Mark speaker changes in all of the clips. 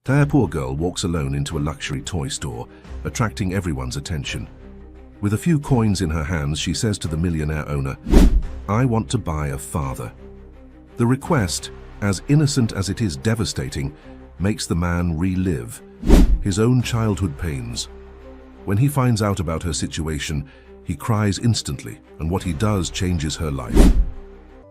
Speaker 1: A poor girl walks alone into a luxury toy store, attracting everyone's attention. With a few coins in her hands, she says to the millionaire owner, "I want to buy a father." The request, as innocent as it is devastating, makes the man relive his own childhood pains. When he finds out about her situation, he cries instantly, and what he does changes her life.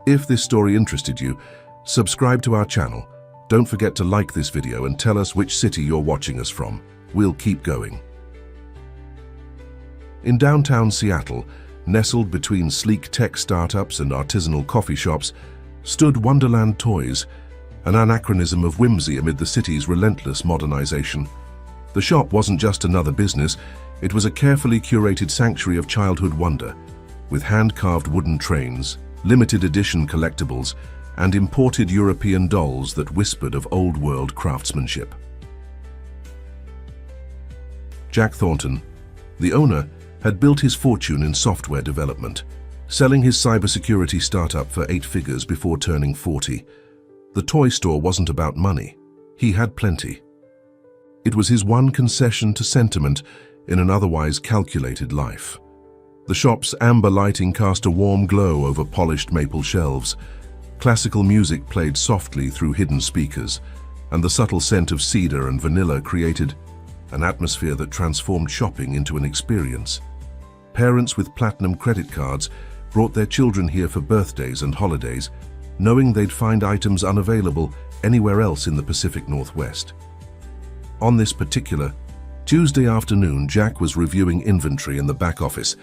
Speaker 1: If this story interested you, subscribe to our channel. Don't forget to like this video and tell us which city you're watching us from. We'll keep going. In downtown Seattle, nestled between sleek tech startups and artisanal coffee shops, stood Wonderland Toys, an anachronism of whimsy amid the city's relentless modernization. The shop wasn't just another business, it was a carefully curated sanctuary of childhood wonder, with hand-carved wooden trains, limited edition collectibles, and imported European dolls that whispered of old-world craftsmanship. Jack Thornton, the owner, had built his fortune in software development, selling his cybersecurity startup for 8 figures before turning 40. The toy store wasn't about money. He had plenty. It was his one concession to sentiment in an otherwise calculated life. The shop's amber lighting cast a warm glow over polished maple shelves. Classical music played softly through hidden speakers, and the subtle scent of cedar and vanilla created an atmosphere that transformed shopping into an experience. Parents with platinum credit cards brought their children here for birthdays and holidays, knowing they'd find items unavailable anywhere else in the Pacific Northwest. On this particular Tuesday afternoon, Jack was reviewing inventory in the back office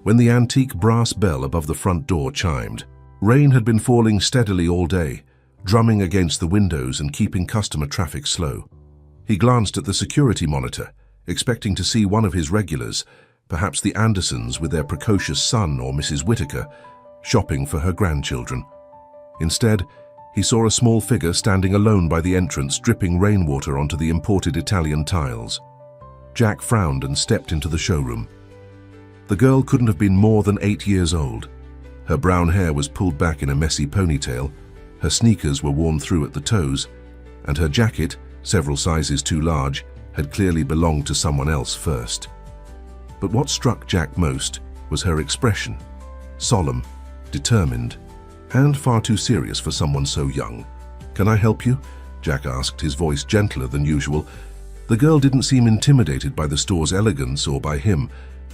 Speaker 1: when the antique brass bell above the front door chimed. Rain had been falling steadily all day, drumming against the windows and keeping customer traffic slow. He glanced at the security monitor, expecting to see one of his regulars, perhaps the Andersons with their precocious son or Mrs. Whitaker, shopping for her grandchildren. Instead, he saw a small figure standing alone by the entrance, dripping rainwater onto the imported Italian tiles. Jack frowned and stepped into the showroom. The girl couldn't have been more than 8 years old. Her brown hair was pulled back in a messy ponytail, her sneakers were worn through at the toes, and her jacket, several sizes too large, had clearly belonged to someone else first. But what struck Jack most was her expression. Solemn, determined, and far too serious for someone so young. "Can I help you?" Jack asked, his voice gentler than usual. The girl didn't seem intimidated by the store's elegance or by him,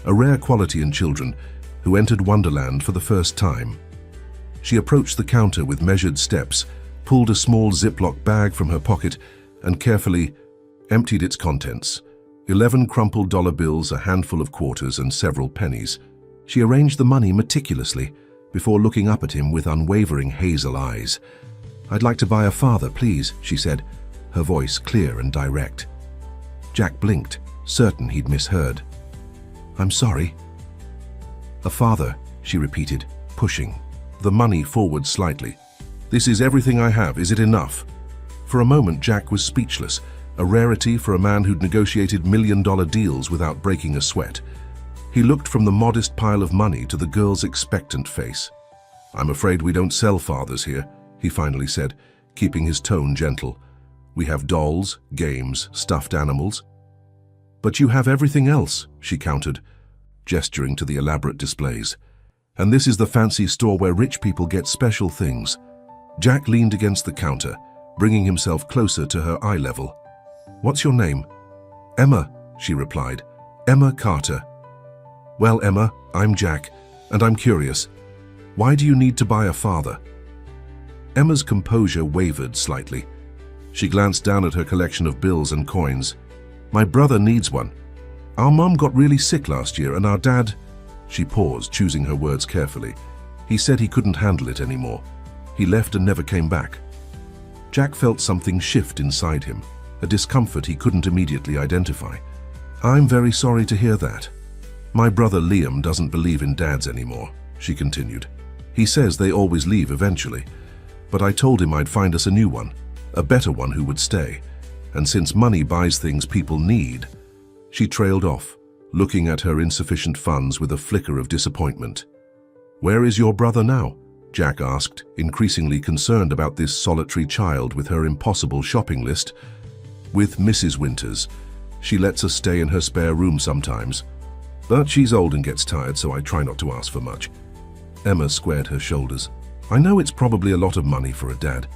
Speaker 1: a rare quality in children who entered Wonderland for the first time. She approached the counter with measured steps, pulled a small Ziploc bag from her pocket, and carefully emptied its contents. 11 crumpled dollar bills, a handful of quarters, and several pennies. She arranged the money meticulously before looking up at him with unwavering hazel eyes. "I'd like to buy a father, please," she said, her voice clear and direct. Jack blinked, certain he'd misheard. "I'm sorry." "A father," she repeated, pushing the money forward slightly. "This is everything I have. Is it enough?" For a moment, Jack was speechless, a rarity for a man who'd negotiated million-dollar deals without breaking a sweat. He looked from the modest pile of money to the girl's expectant face. "I'm afraid we don't sell fathers here," he finally said, keeping his tone gentle. "We have dolls, games, stuffed animals." "But you have everything else," she countered, gesturing to the elaborate displays. "And this is the fancy store where rich people get special things." Jack leaned against the counter, bringing himself closer to her eye level. "What's your name?" "Emma," she replied. "Emma Carter." "Well, Emma, I'm Jack, and I'm curious. Why do you need to buy a father?" Emma's composure wavered slightly. She glanced down at her collection of bills and coins. "My brother needs one. Our mom got really sick last year, and our dad—" She paused, choosing her words carefully. "He said he couldn't handle it anymore. He left and never came back." Jack felt something shift inside him, a discomfort he couldn't immediately identify. "I'm very sorry to hear that. My brother Liam doesn't believe in dads anymore," she continued. "He says they always leave eventually. But I told him I'd find us a new one, a better one who would stay. And since money buys things people need—" She trailed off, looking at her insufficient funds with a flicker of disappointment. "Where is your brother now?" Jack asked, increasingly concerned about this solitary child with her impossible shopping list. With Mrs. Winters. She lets us stay in her spare room sometimes. But she's old and gets tired, so I try not to ask for much. Emma squared her shoulders. I know it's probably a lot of money for a dad.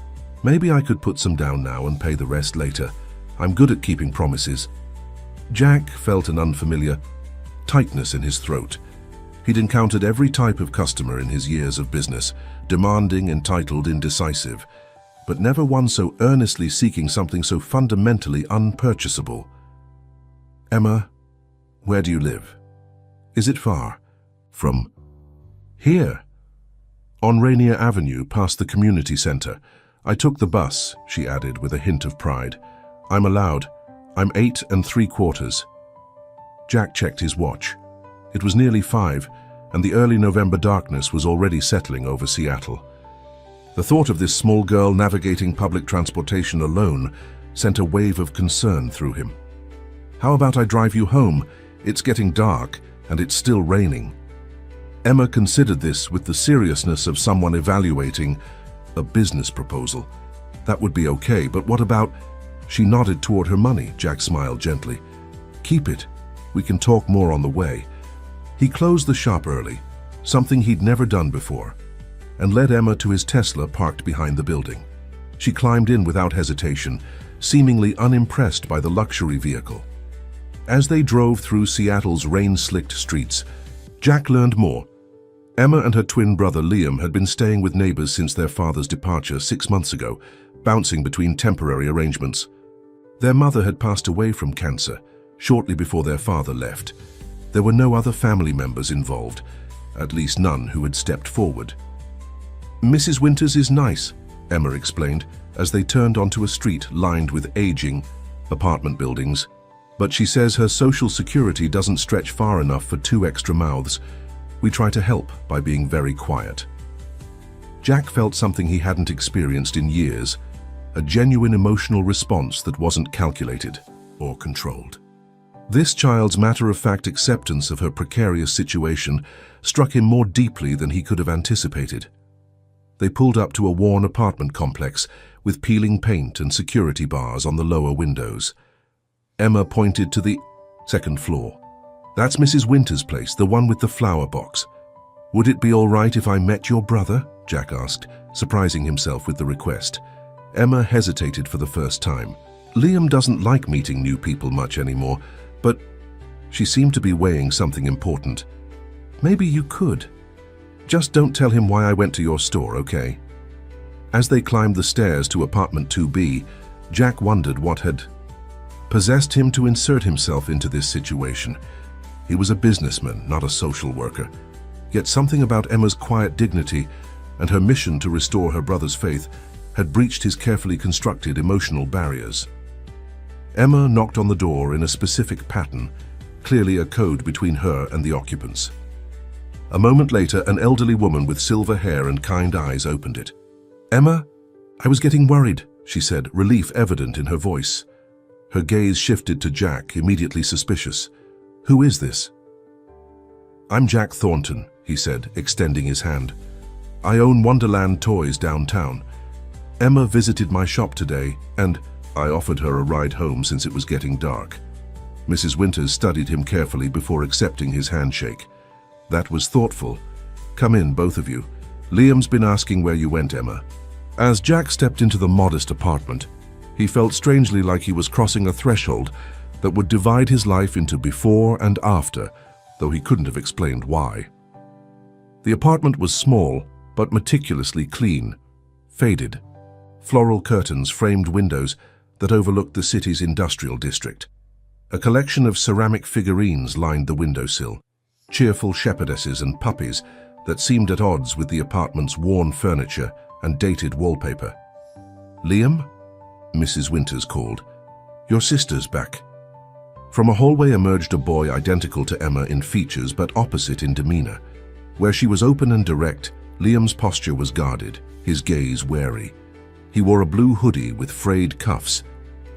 Speaker 1: Maybe I could put some down now and pay the rest later. I'm good at keeping promises. Jack felt an unfamiliar tightness in his throat. He'd encountered every type of customer in his years of business, demanding, entitled, indecisive, but never one so earnestly seeking something so fundamentally unpurchasable. Emma, where do you live? Is it far? From here? On Rainier Avenue, past the community center. I took the bus, she added with a hint of pride. I'm allowed. I'm 8 3/4. Jack checked his watch. It was nearly 5, and the early November darkness was already settling over Seattle. The thought of this small girl navigating public transportation alone sent a wave of concern through him. How about I drive you home? It's getting dark, and it's still raining. Emma considered this with the seriousness of someone evaluating a business proposal. That would be okay, but what about... She nodded toward her money. Jack smiled gently. Keep it. We can talk more on the way. He closed the shop early, something he'd never done before, and led Emma to his Tesla parked behind the building. She climbed in without hesitation, seemingly unimpressed by the luxury vehicle. As they drove through Seattle's rain-slicked streets, Jack learned more. Emma and her twin brother Liam had been staying with neighbors since their father's departure 6 months ago, bouncing between temporary arrangements. Their mother had passed away from cancer shortly before their father left. There were no other family members involved, at least none who had stepped forward. Mrs. Winters is nice, Emma explained, as they turned onto a street lined with aging apartment buildings. But she says her social security doesn't stretch far enough for 2 extra mouths. We try to help by being very quiet. Jack felt something he hadn't experienced in years, a genuine emotional response that wasn't calculated or controlled. This child's matter-of-fact acceptance of her precarious situation struck him more deeply than he could have anticipated. They pulled up to a worn apartment complex with peeling paint and security bars on the lower windows. Emma pointed to the second floor. That's Mrs. Winters' place, the one with the flower box. Would it be all right if I met your brother? Jack asked, surprising himself with the request. Emma hesitated for the first time. Liam doesn't like meeting new people much anymore, but she seemed to be weighing something important. Maybe you could. Just don't tell him why I went to your store, okay? As they climbed the stairs to apartment 2B, Jack wondered what had possessed him to insert himself into this situation. He was a businessman, not a social worker. Yet something about Emma's quiet dignity and her mission to restore her brother's faith had breached his carefully constructed emotional barriers. Emma knocked on the door in a specific pattern, clearly a code between her and the occupants. A moment later, an elderly woman with silver hair and kind eyes opened it. Emma, I was getting worried, she said, relief evident in her voice. Her gaze shifted to Jack, immediately suspicious. Who is this? I'm Jack Thornton, he said, extending his hand. I own Wonderland Toys downtown. Emma visited my shop today, and I offered her a ride home since it was getting dark. Mrs. Winters studied him carefully before accepting his handshake. That was thoughtful. Come in, both of you. Liam's been asking where you went, Emma. As Jack stepped into the modest apartment, he felt strangely like he was crossing a threshold that would divide his life into before and after, though he couldn't have explained why. The apartment was small, but meticulously clean, faded. Floral curtains framed windows that overlooked the city's industrial district. A collection of ceramic figurines lined the windowsill, cheerful shepherdesses and puppies that seemed at odds with the apartment's worn furniture and dated wallpaper. Liam? Mrs. Winters called. Your sister's back. From a hallway emerged a boy identical to Emma in features but opposite in demeanor. Where she was open and direct, Liam's posture was guarded, his gaze wary. He wore a blue hoodie with frayed cuffs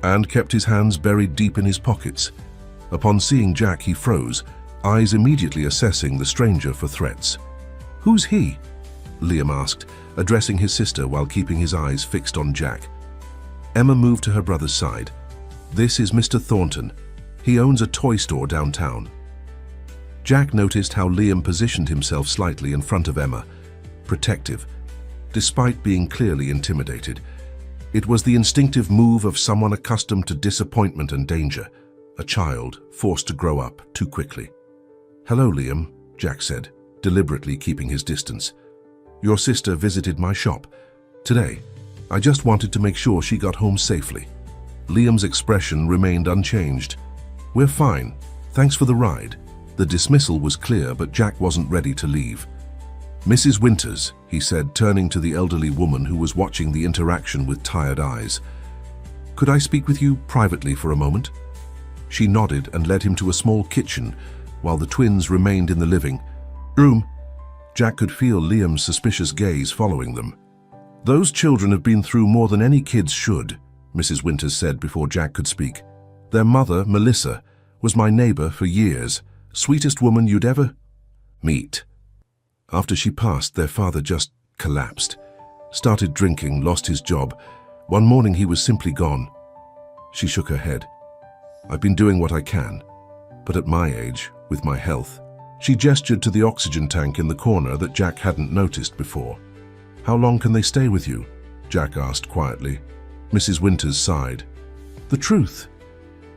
Speaker 1: and kept his hands buried deep in his pockets. Upon seeing Jack, he froze, eyes immediately assessing the stranger for threats. Who's he? Liam asked, addressing his sister while keeping his eyes fixed on Jack. Emma moved to her brother's side. This is Mr. Thornton. He owns a toy store downtown. Jack noticed how Liam positioned himself slightly in front of Emma, protective, despite being clearly intimidated. It was the instinctive move of someone accustomed to disappointment and danger, a child forced to grow up too quickly. "Hello, Liam," Jack said, deliberately keeping his distance. "Your sister visited my shop today. I just wanted to make sure she got home safely." Liam's expression remained unchanged. "We're fine. Thanks for the ride." The dismissal was clear, but Jack wasn't ready to leave. "Mrs. Winters," he said, turning to the elderly woman who was watching the interaction with tired eyes. "Could I speak with you privately for a moment?" She nodded and led him to a small kitchen, while the twins remained in the living room. Jack could feel Liam's suspicious gaze following them. "Those children have been through more than any kids should," Mrs. Winters said before Jack could speak. "Their mother, Melissa, was my neighbor for years. Sweetest woman you'd ever meet. After she passed, their father just collapsed. Started drinking, lost his job. One morning he was simply gone." She shook her head. "I've been doing what I can, but at my age, with my health." She gestured to the oxygen tank in the corner that Jack hadn't noticed before. "How long can they stay with you?" Jack asked quietly. Mrs. Winters sighed. "The truth?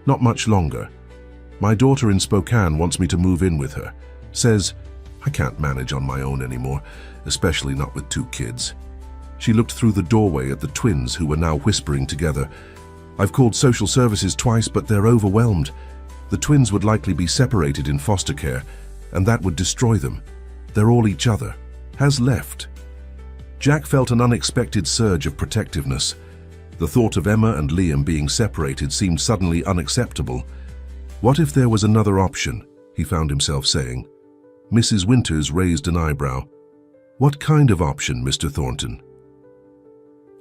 Speaker 1: Not much longer. My daughter in Spokane wants me to move in with her. Says, I can't manage on my own anymore, especially not with 2 kids." She looked through the doorway at the twins who were now whispering together. "I've called social services twice, but they're overwhelmed. The twins would likely be separated in foster care, and that would destroy them. They're all each other. Has left." Jack felt an unexpected surge of protectiveness. The thought of Emma and Liam being separated seemed suddenly unacceptable. What if there was another option, he found himself saying. Mrs. Winters raised an eyebrow. "What kind of option, Mr. Thornton?"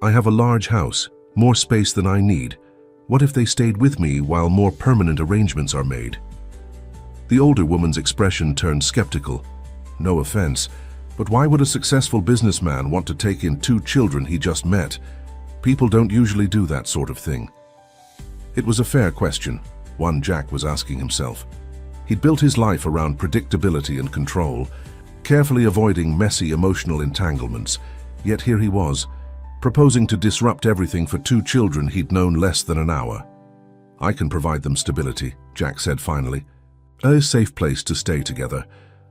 Speaker 1: "I have a large house, more space than I need. What if they stayed with me while more permanent arrangements are made?" The older woman's expression turned skeptical. "No offense, but why would a successful businessman want to take in 2 children he just met? People don't usually do that sort of thing." It was a fair question, one Jack was asking himself. He'd built his life around predictability and control, carefully avoiding messy emotional entanglements, yet here he was, proposing to disrupt everything for 2 children he'd known less than an hour. "I can provide them stability," Jack said finally. "A safe place to stay together.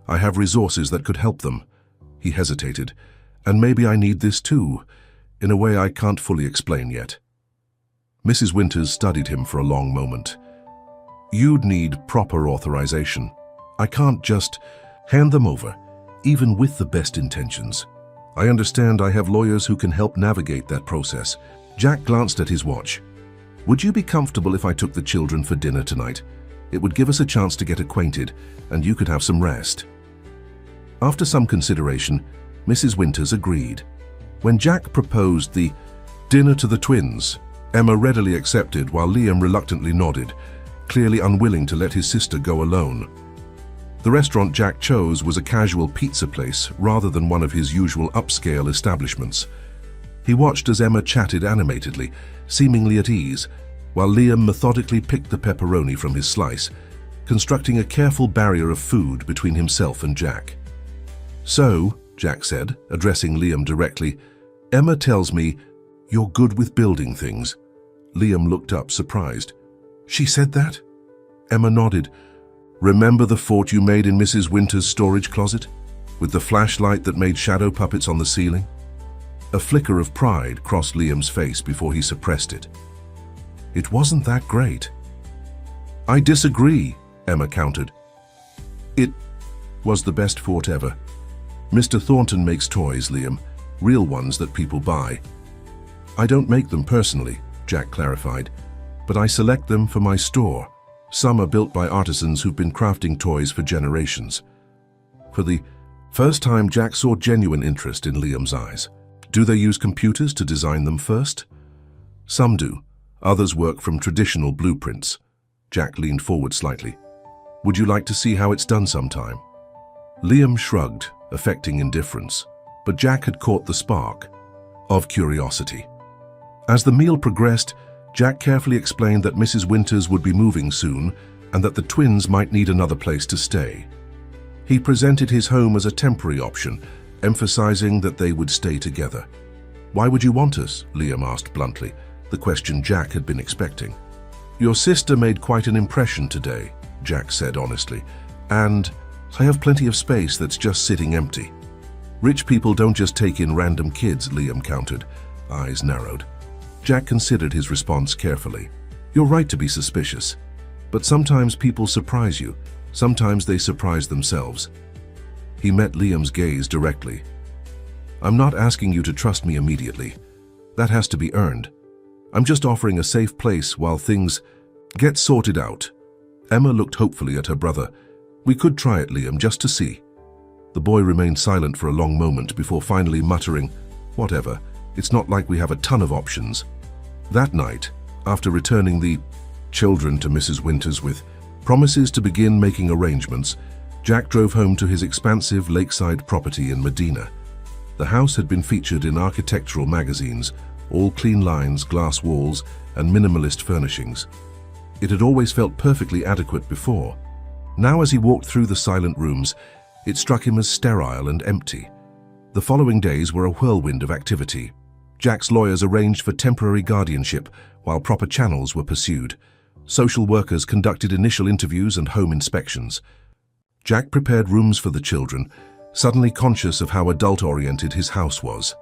Speaker 1: I have resources that could help them." He hesitated. "And maybe I need this too, in a way I can't fully explain yet." Mrs. Winters studied him for a long moment. "You'd need proper authorization. I can't just hand them over, even with the best intentions. I understand I have lawyers who can help navigate that process." Jack glanced at his watch. "Would you be comfortable if I took the children for dinner tonight? It would give us a chance to get acquainted, and you could have some rest." After some consideration, Mrs. Winters agreed. When Jack proposed the dinner to the twins, Emma readily accepted while Liam reluctantly nodded, clearly unwilling to let his sister go alone. The restaurant Jack chose was a casual pizza place rather than one of his usual upscale establishments. He watched as Emma chatted animatedly, seemingly at ease, while Liam methodically picked the pepperoni from his slice, constructing a careful barrier of food between himself and Jack. "So," Jack said, addressing Liam directly, "Emma tells me you're good with building things." Liam looked up, surprised. "She said that?" Emma nodded. "Remember the fort you made in Mrs. Winters' storage closet? With the flashlight that made shadow puppets on the ceiling?" A flicker of pride crossed Liam's face before he suppressed it. "It wasn't that great." "I disagree," Emma countered. "It was the best fort ever. Mr. Thornton makes toys, Liam, real ones that people buy." "I don't make them personally," Jack clarified, "but I select them for my store. Some are built by artisans who've been crafting toys for generations." For the first time, Jack saw genuine interest in Liam's eyes. "Do they use computers to design them first?" "Some do. Others work from traditional blueprints." Jack leaned forward slightly. "Would you like to see how it's done sometime?" Liam shrugged, affecting indifference, but Jack had caught the spark of curiosity. As the meal progressed, Jack carefully explained that Mrs. Winters would be moving soon and that the twins might need another place to stay. He presented his home as a temporary option, emphasizing that they would stay together. "Why would you want us?" Liam asked bluntly, the question Jack had been expecting. "Your sister made quite an impression today," Jack said honestly, "and I have plenty of space that's just sitting empty." "Rich people don't just take in random kids," Liam countered, eyes narrowed. Jack considered his response carefully. "You're right to be suspicious, but sometimes people surprise you. Sometimes they surprise themselves." He met Liam's gaze directly. "I'm not asking you to trust me immediately. That has to be earned. I'm just offering a safe place while things get sorted out." Emma looked hopefully at her brother. "We could try it, Liam, just to see." The boy remained silent for a long moment before finally muttering, "Whatever, it's not like we have a ton of options." That night, after returning the children to Mrs. Winters with promises to begin making arrangements, Jack drove home to his expansive lakeside property in Medina. The house had been featured in architectural magazines, all clean lines, glass walls, and minimalist furnishings. It had always felt perfectly adequate before. Now, as he walked through the silent rooms, it struck him as sterile and empty. The following days were a whirlwind of activity. Jack's lawyers arranged for temporary guardianship while proper channels were pursued. Social workers conducted initial interviews and home inspections. Jack prepared rooms for the children, suddenly conscious of how adult-oriented his house was.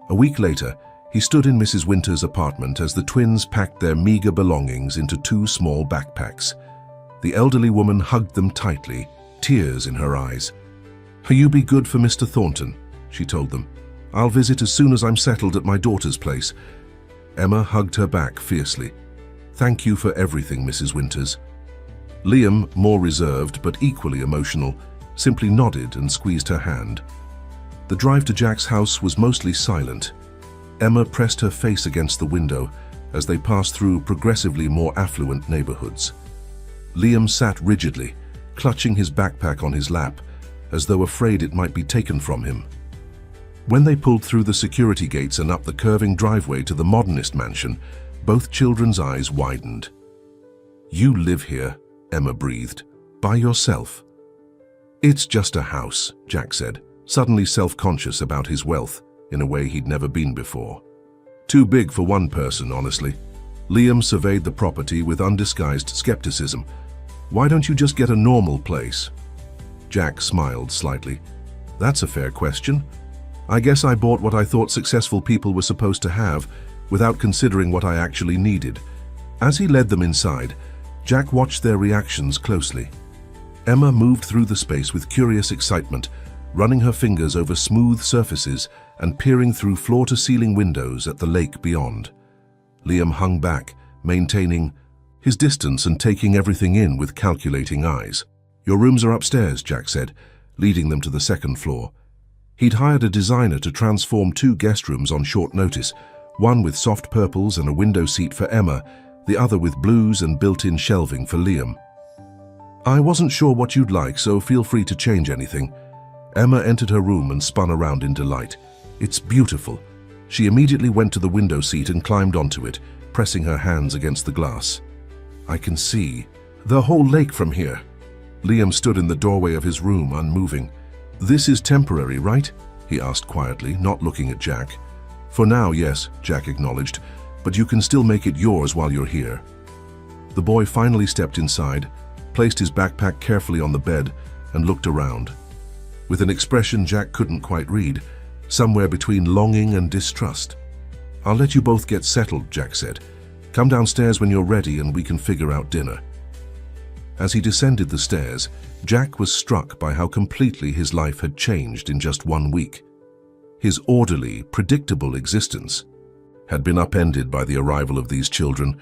Speaker 1: A week later, he stood in Mrs. Winters' apartment as the twins packed their meager belongings into 2 small backpacks. The elderly woman hugged them tightly, tears in her eyes. "You be good for Mr. Thornton," she told them. "I'll visit as soon as I'm settled at my daughter's place." Emma hugged her back fiercely. "Thank you for everything, Mrs. Winters." Liam, more reserved but equally emotional, simply nodded and squeezed her hand. The drive to Jack's house was mostly silent. Emma pressed her face against the window as they passed through progressively more affluent neighborhoods. Liam sat rigidly, clutching his backpack on his lap, as though afraid it might be taken from him. When they pulled through the security gates and up the curving driveway to the modernist mansion, both children's eyes widened. "You live here," Emma breathed, "by yourself?" "It's just a house," Jack said, suddenly self-conscious about his wealth in a way he'd never been before. "Too big for one person, honestly." Liam surveyed the property with undisguised skepticism. "Why don't you just get a normal place?" Jack smiled slightly. "That's a fair question. I guess I bought what I thought successful people were supposed to have, without considering what I actually needed." As he led them inside, Jack watched their reactions closely. Emma moved through the space with curious excitement, running her fingers over smooth surfaces and peering through floor-to-ceiling windows at the lake beyond. Liam hung back, maintaining his distance and taking everything in with calculating eyes. "Your rooms are upstairs," Jack said, leading them to the second floor. He'd hired a designer to transform 2 guest rooms on short notice, one with soft purples and a window seat for Emma, the other with blues and built-in shelving for Liam. "I wasn't sure what you'd like, so feel free to change anything." Emma entered her room and spun around in delight. "It's beautiful." She immediately went to the window seat and climbed onto it, pressing her hands against the glass. "I can see the whole lake from here." Liam stood in the doorway of his room, unmoving. "This is temporary, right?" he asked quietly, not looking at Jack. "For now, yes," Jack acknowledged, "but you can still make it yours while you're here." The boy finally stepped inside, placed his backpack carefully on the bed, and looked around. With an expression Jack couldn't quite read, somewhere between longing and distrust. "I'll let you both get settled," Jack said. "Come downstairs when you're ready and we can figure out dinner." As he descended the stairs, Jack was struck by how completely his life had changed in just 1 week. His orderly, predictable existence had been upended by the arrival of these children,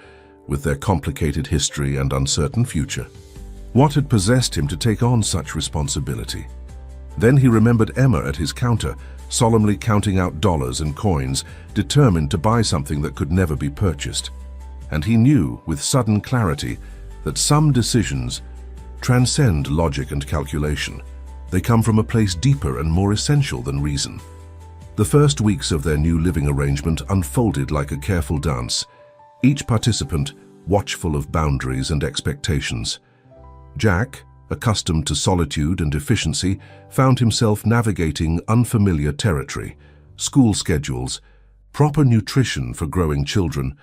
Speaker 1: with their complicated history and uncertain future. What had possessed him to take on such responsibility? Then he remembered Emma at his counter, solemnly counting out dollars and coins, determined to buy something that could never be purchased. And he knew, with sudden clarity, that some decisions transcend logic and calculation. They come from a place deeper and more essential than reason. The first weeks of their new living arrangement unfolded like a careful dance. each participant watchful of boundaries and expectations. Jack, accustomed to solitude and efficiency, found himself navigating unfamiliar territory, school schedules, proper nutrition for growing children,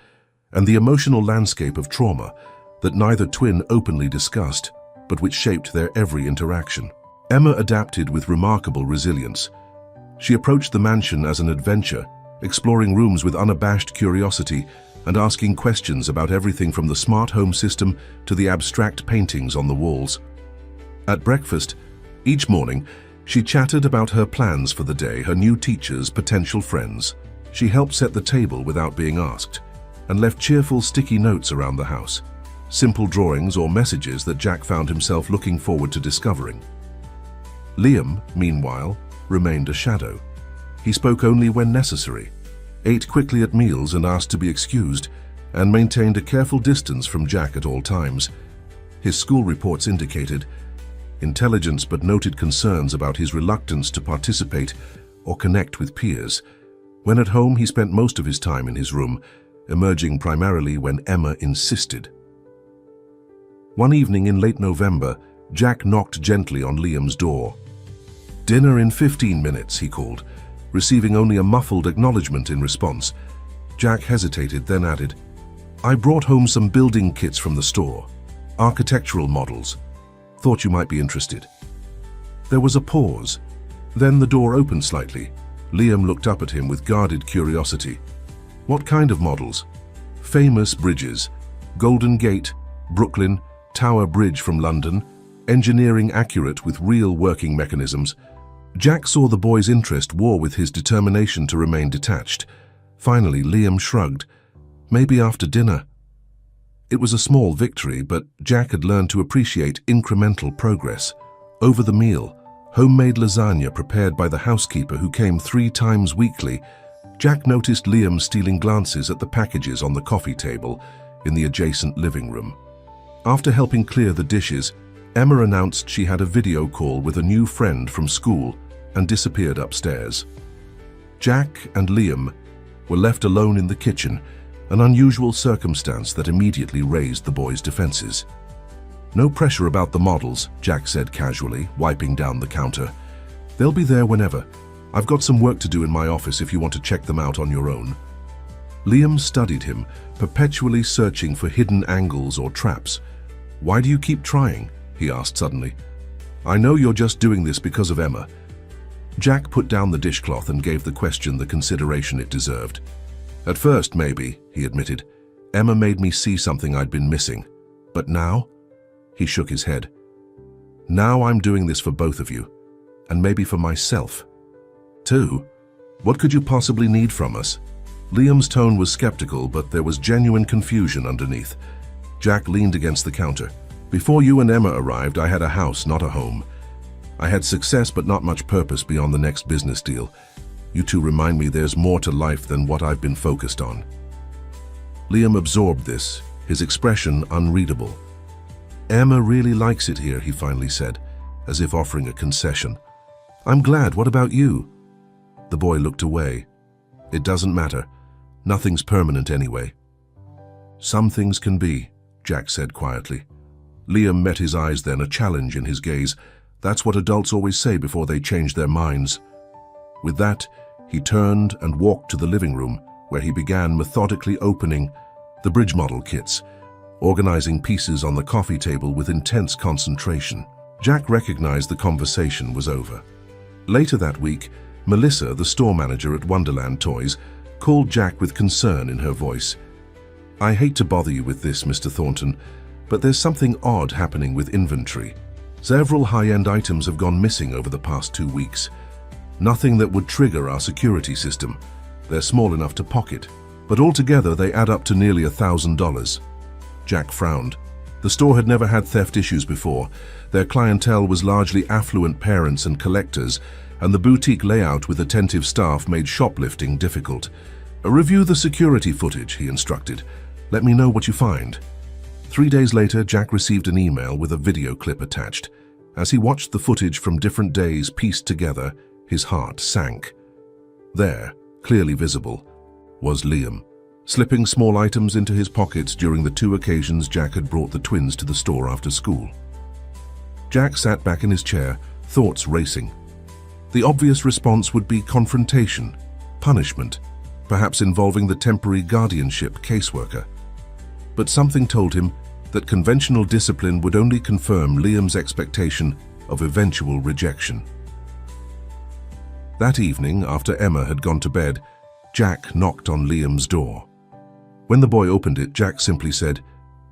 Speaker 1: and the emotional landscape of trauma that neither twin openly discussed, but which shaped their every interaction. Emma adapted with remarkable resilience. She approached the mansion as an adventure, exploring rooms with unabashed curiosity and asking questions about everything from the smart home system to the abstract paintings on the walls. At breakfast, each morning, she chatted about her plans for the day, her new teachers, potential friends. She helped set the table without being asked, and left cheerful sticky notes around the house, simple drawings or messages that Jack found himself looking forward to discovering. Liam, meanwhile, remained a shadow. He spoke only when necessary, ate quickly at meals and asked to be excused, and maintained a careful distance from Jack at all times. His school reports indicated intelligence but noted concerns about his reluctance to participate or connect with peers. When at home, he spent most of his time in his room, emerging primarily when Emma insisted. One evening in late November, Jack knocked gently on Liam's door. "Dinner in 15 minutes, he called, receiving only a muffled acknowledgement in response. Jack hesitated, then added, "I brought home some building kits from the store, architectural models. Thought you might be interested." There was a pause. Then the door opened slightly. Liam looked up at him with guarded curiosity. "What kind of models?" "Famous bridges. Golden Gate, Brooklyn, Tower Bridge from London. Engineering accurate with real working mechanisms." Jack saw the boy's interest war with his determination to remain detached. Finally, Liam shrugged. "Maybe after dinner." It was a small victory, but Jack had learned to appreciate incremental progress. Over the meal, homemade lasagna prepared by the housekeeper who came 3 times weekly, Jack noticed Liam stealing glances at the packages on the coffee table in the adjacent living room. After helping clear the dishes, Emma announced she had a video call with a new friend from school and disappeared upstairs. Jack and Liam were left alone in the kitchen, an unusual circumstance that immediately raised the boy's defenses. "No pressure about the models," Jack said casually, wiping down the counter. "They'll be there whenever. I've got some work to do in my office if you want to check them out on your own." Liam studied him, perpetually searching for hidden angles or traps. "Why do you keep trying?" he asked suddenly. "I know you're just doing this because of Emma." Jack put down the dishcloth and gave the question the consideration it deserved. "At first, maybe," he admitted. "Emma made me see something I'd been missing. But now?" He shook his head. "Now I'm doing this for both of you, and maybe for myself, too. What could you possibly need from us?" Liam's tone was skeptical, but there was genuine confusion underneath. Jack leaned against the counter. "Before you and Emma arrived, I had a house, not a home. I had success but not much purpose beyond the next business deal. You two remind me there's more to life than what I've been focused on." Liam absorbed this, his expression unreadable. "Emma really likes it here," he finally said, as if offering a concession. "I'm glad. What about you?" The boy looked away. "It doesn't matter. Nothing's permanent anyway." "Some things can be," Jack said quietly. Liam met his eyes then, a challenge in his gaze. That's what adults always say before they change their minds. With that, he turned and walked to the living room, where he began methodically opening the bridge model kits, organizing pieces on the coffee table with intense concentration. Jack recognized the conversation was over. Later that week, Melissa, the store manager at Wonderland Toys, called Jack with concern in her voice. "I hate to bother you with this, Mr. Thornton, but there's something odd happening with inventory. Several high-end items have gone missing over the past 2 weeks. Nothing that would trigger our security system. They're small enough to pocket, but altogether they add up to nearly $1,000. Jack frowned. The store had never had theft issues before. Their clientele was largely affluent parents and collectors, and the boutique layout with attentive staff made shoplifting difficult. "Review the security footage," he instructed. "Let me know what you find." 3 days later, Jack received an email with a video clip attached. As he watched the footage from different days pieced together, his heart sank. There, clearly visible, was Liam. slipping small items into his pockets during the 2 occasions Jack had brought the twins to the store after school. Jack sat back in his chair, thoughts racing. The obvious response would be confrontation, punishment, perhaps involving the temporary guardianship caseworker. But something told him that conventional discipline would only confirm Liam's expectation of eventual rejection. That evening, after Emma had gone to bed, Jack knocked on Liam's door. When the boy opened it, Jack simply said,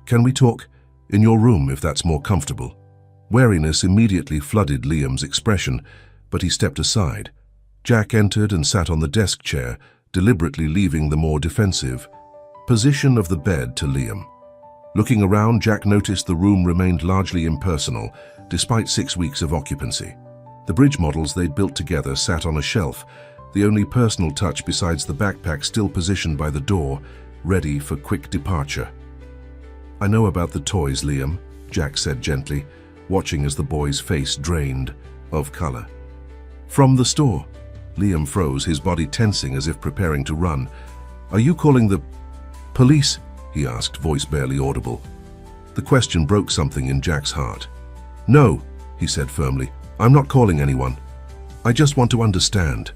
Speaker 1: "Can we talk? In your room, if that's more comfortable." Wariness immediately flooded Liam's expression, but he stepped aside. Jack entered and sat on the desk chair, deliberately leaving the more defensive position of the bed to Liam. Looking around, Jack noticed the room remained largely impersonal, despite 6 weeks of occupancy. The bridge models they'd built together sat on a shelf, the only personal touch besides the backpack still positioned by the door, ready for quick departure. "I know about the toys, Liam," Jack said gently, watching as the boy's face drained of color. "From the store?" Liam froze, his body tensing as if preparing to run. "Are you calling the police?" he asked, voice barely audible. The question broke something in Jack's heart. "No," he said firmly, "I'm not calling anyone. I just want to understand."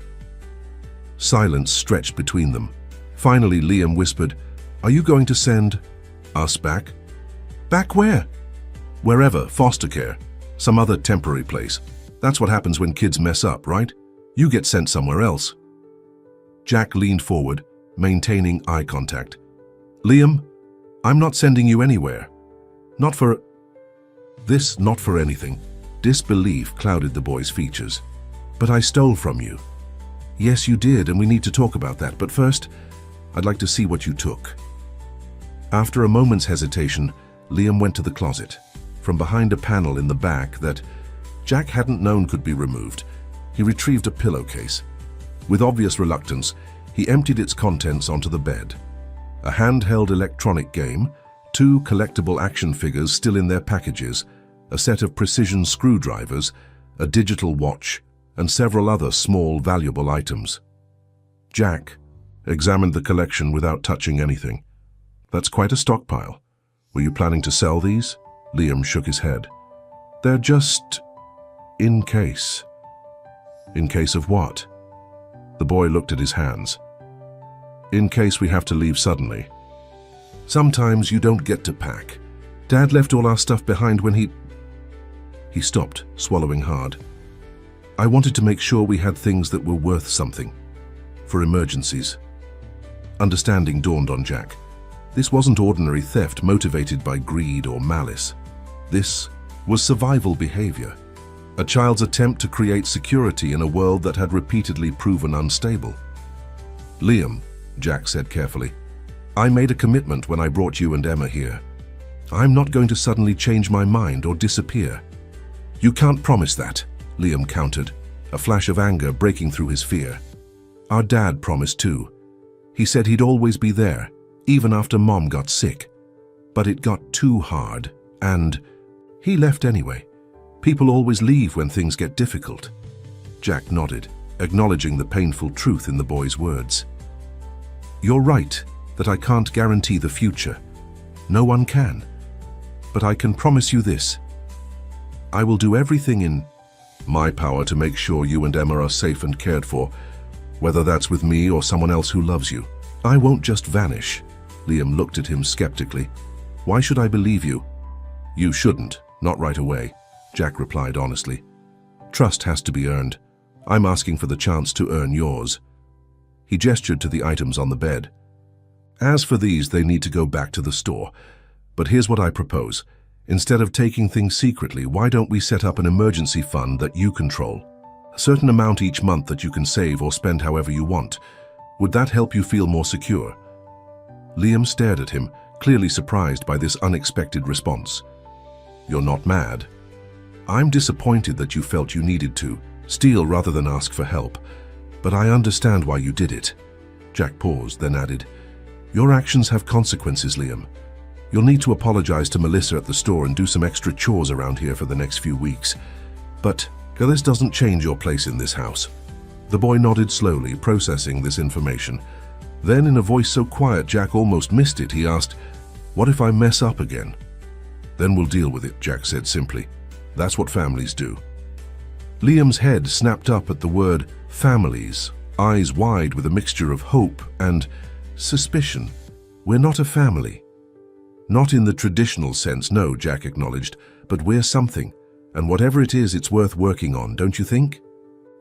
Speaker 1: Silence stretched between them. Finally, Liam whispered, "Are you going to send us back?" "Back where?" "Wherever, foster care, some other temporary place. That's what happens when kids mess up, right? You get sent somewhere else." Jack leaned forward, maintaining eye contact. "Liam, I'm not sending you anywhere. Not for anything." Disbelief clouded the boy's features. "But I stole from you." "Yes, you did, and we need to talk about that. But first, I'd like to see what you took." After a moment's hesitation, Liam went to the closet. From behind a panel in the back that Jack hadn't known could be removed, he retrieved a pillowcase. With obvious reluctance, he emptied its contents onto the bed. A handheld electronic game, 2 collectible action figures still in their packages, a set of precision screwdrivers, a digital watch, and several other small, valuable items. Jack examined the collection without touching anything. "That's quite a stockpile. Were you planning to sell these?" Liam shook his head. "They're just in case." "In case of what?" The boy looked at his hands. "In case we have to leave suddenly. Sometimes you don't get to pack. Dad left all our stuff behind when he stopped, swallowing hard. "I wanted to make sure we had things that were worth something. For emergencies." Understanding dawned on Jack. This wasn't ordinary theft motivated by greed or malice. This was survival behavior. A child's attempt to create security in a world that had repeatedly proven unstable. "Liam," Jack said carefully, "I made a commitment when I brought you and Emma here. I'm not going to suddenly change my mind or disappear." "You can't promise that," Liam countered, a flash of anger breaking through his fear. "Our dad promised too. He said he'd always be there, even after Mom got sick. But it got too hard, and he left anyway. People always leave when things get difficult." Jack nodded, acknowledging the painful truth in the boy's words. "You're right that I can't guarantee the future. No one can. But I can promise you this. I will do everything in my power to make sure you and Emma are safe and cared for, whether that's with me or someone else who loves you. I won't just vanish." Liam looked at him skeptically. "Why should I believe you?" "You shouldn't, not right away," Jack replied honestly. "Trust has to be earned. I'm asking for the chance to earn yours." He gestured to the items on the bed. "As for these, they need to go back to the store. But here's what I propose. Instead of taking things secretly, why don't we set up an emergency fund that you control? A certain amount each month that you can save or spend however you want. Would that help you feel more secure?" Liam stared at him, clearly surprised by this unexpected response. "You're not mad?" "I'm disappointed that you felt you needed to steal rather than ask for help, but I understand why you did it." Jack paused, then added, "Your actions have consequences, Liam. You'll need to apologize to Melissa at the store and do some extra chores around here for the next few weeks. But this doesn't change your place in this house." The boy nodded slowly, processing this information. Then, in a voice so quiet Jack almost missed it, he asked, "What if I mess up again?" "Then we'll deal with it," Jack said simply. "That's what families do." Liam's head snapped up at the word families, eyes wide with a mixture of hope and suspicion. "We're not a family." "Not in the traditional sense, no," Jack acknowledged, "but we're something, and whatever it is, it's worth working on, don't you think?"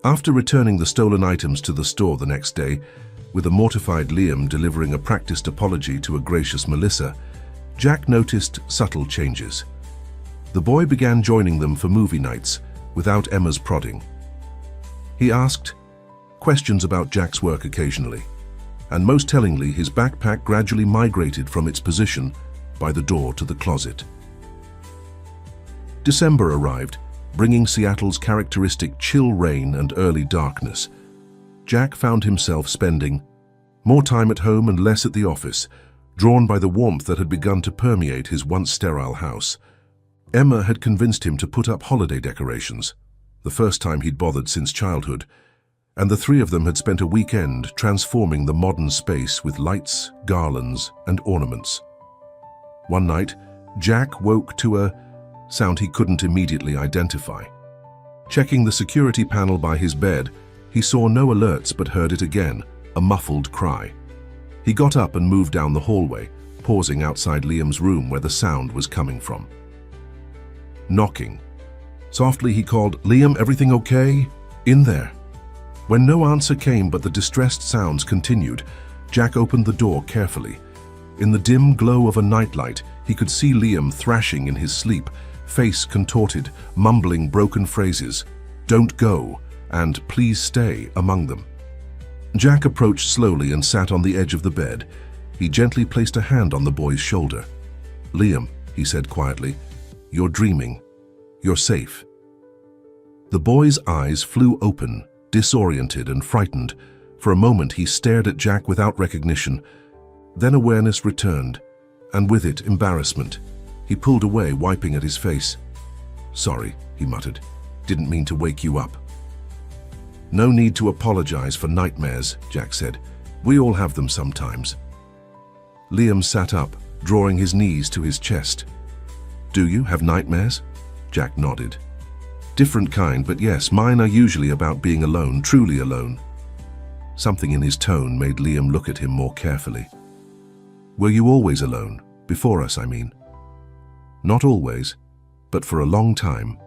Speaker 1: After returning the stolen items to the store the next day, with a mortified Liam delivering a practiced apology to a gracious Melissa, Jack noticed subtle changes. The boy began joining them for movie nights, without Emma's prodding. He asked questions about Jack's work occasionally, and most tellingly, his backpack gradually migrated from its position by the door to the closet. December arrived, bringing Seattle's characteristic chill rain and early darkness. Jack found himself spending more time at home and less at the office, drawn by the warmth that had begun to permeate his once sterile house. Emma had convinced him to put up holiday decorations, the first time he'd bothered since childhood, and the three of them had spent a weekend transforming the modern space with lights, garlands, and ornaments. One night, Jack woke to a sound he couldn't immediately identify. Checking the security panel by his bed, he saw no alerts but heard it again, a muffled cry. He got up and moved down the hallway, pausing outside Liam's room where the sound was coming from. Knocking. Softly he called, "Liam, everything okay? In there?" When no answer came but the distressed sounds continued, Jack opened the door carefully. In the dim glow of a nightlight, he could see Liam thrashing in his sleep, face contorted, mumbling broken phrases, "Don't go," and "Please stay," among them. Jack approached slowly and sat on the edge of the bed. He gently placed a hand on the boy's shoulder. "Liam," he said quietly, "you're dreaming. You're safe." The boy's eyes flew open, disoriented and frightened. For a moment he stared at Jack without recognition. Then awareness returned, and with it embarrassment. He pulled away, wiping at his face. "Sorry," he muttered. "Didn't mean to wake you up." "No need to apologize for nightmares," Jack said. "We all have them sometimes." Liam sat up, drawing his knees to his chest. "Do you have nightmares?" Jack nodded. "Different kind, but yes, mine are usually about being alone, truly alone." Something in his tone made Liam look at him more carefully. "Were you always alone? Before us, I mean." "Not always, but for a long time."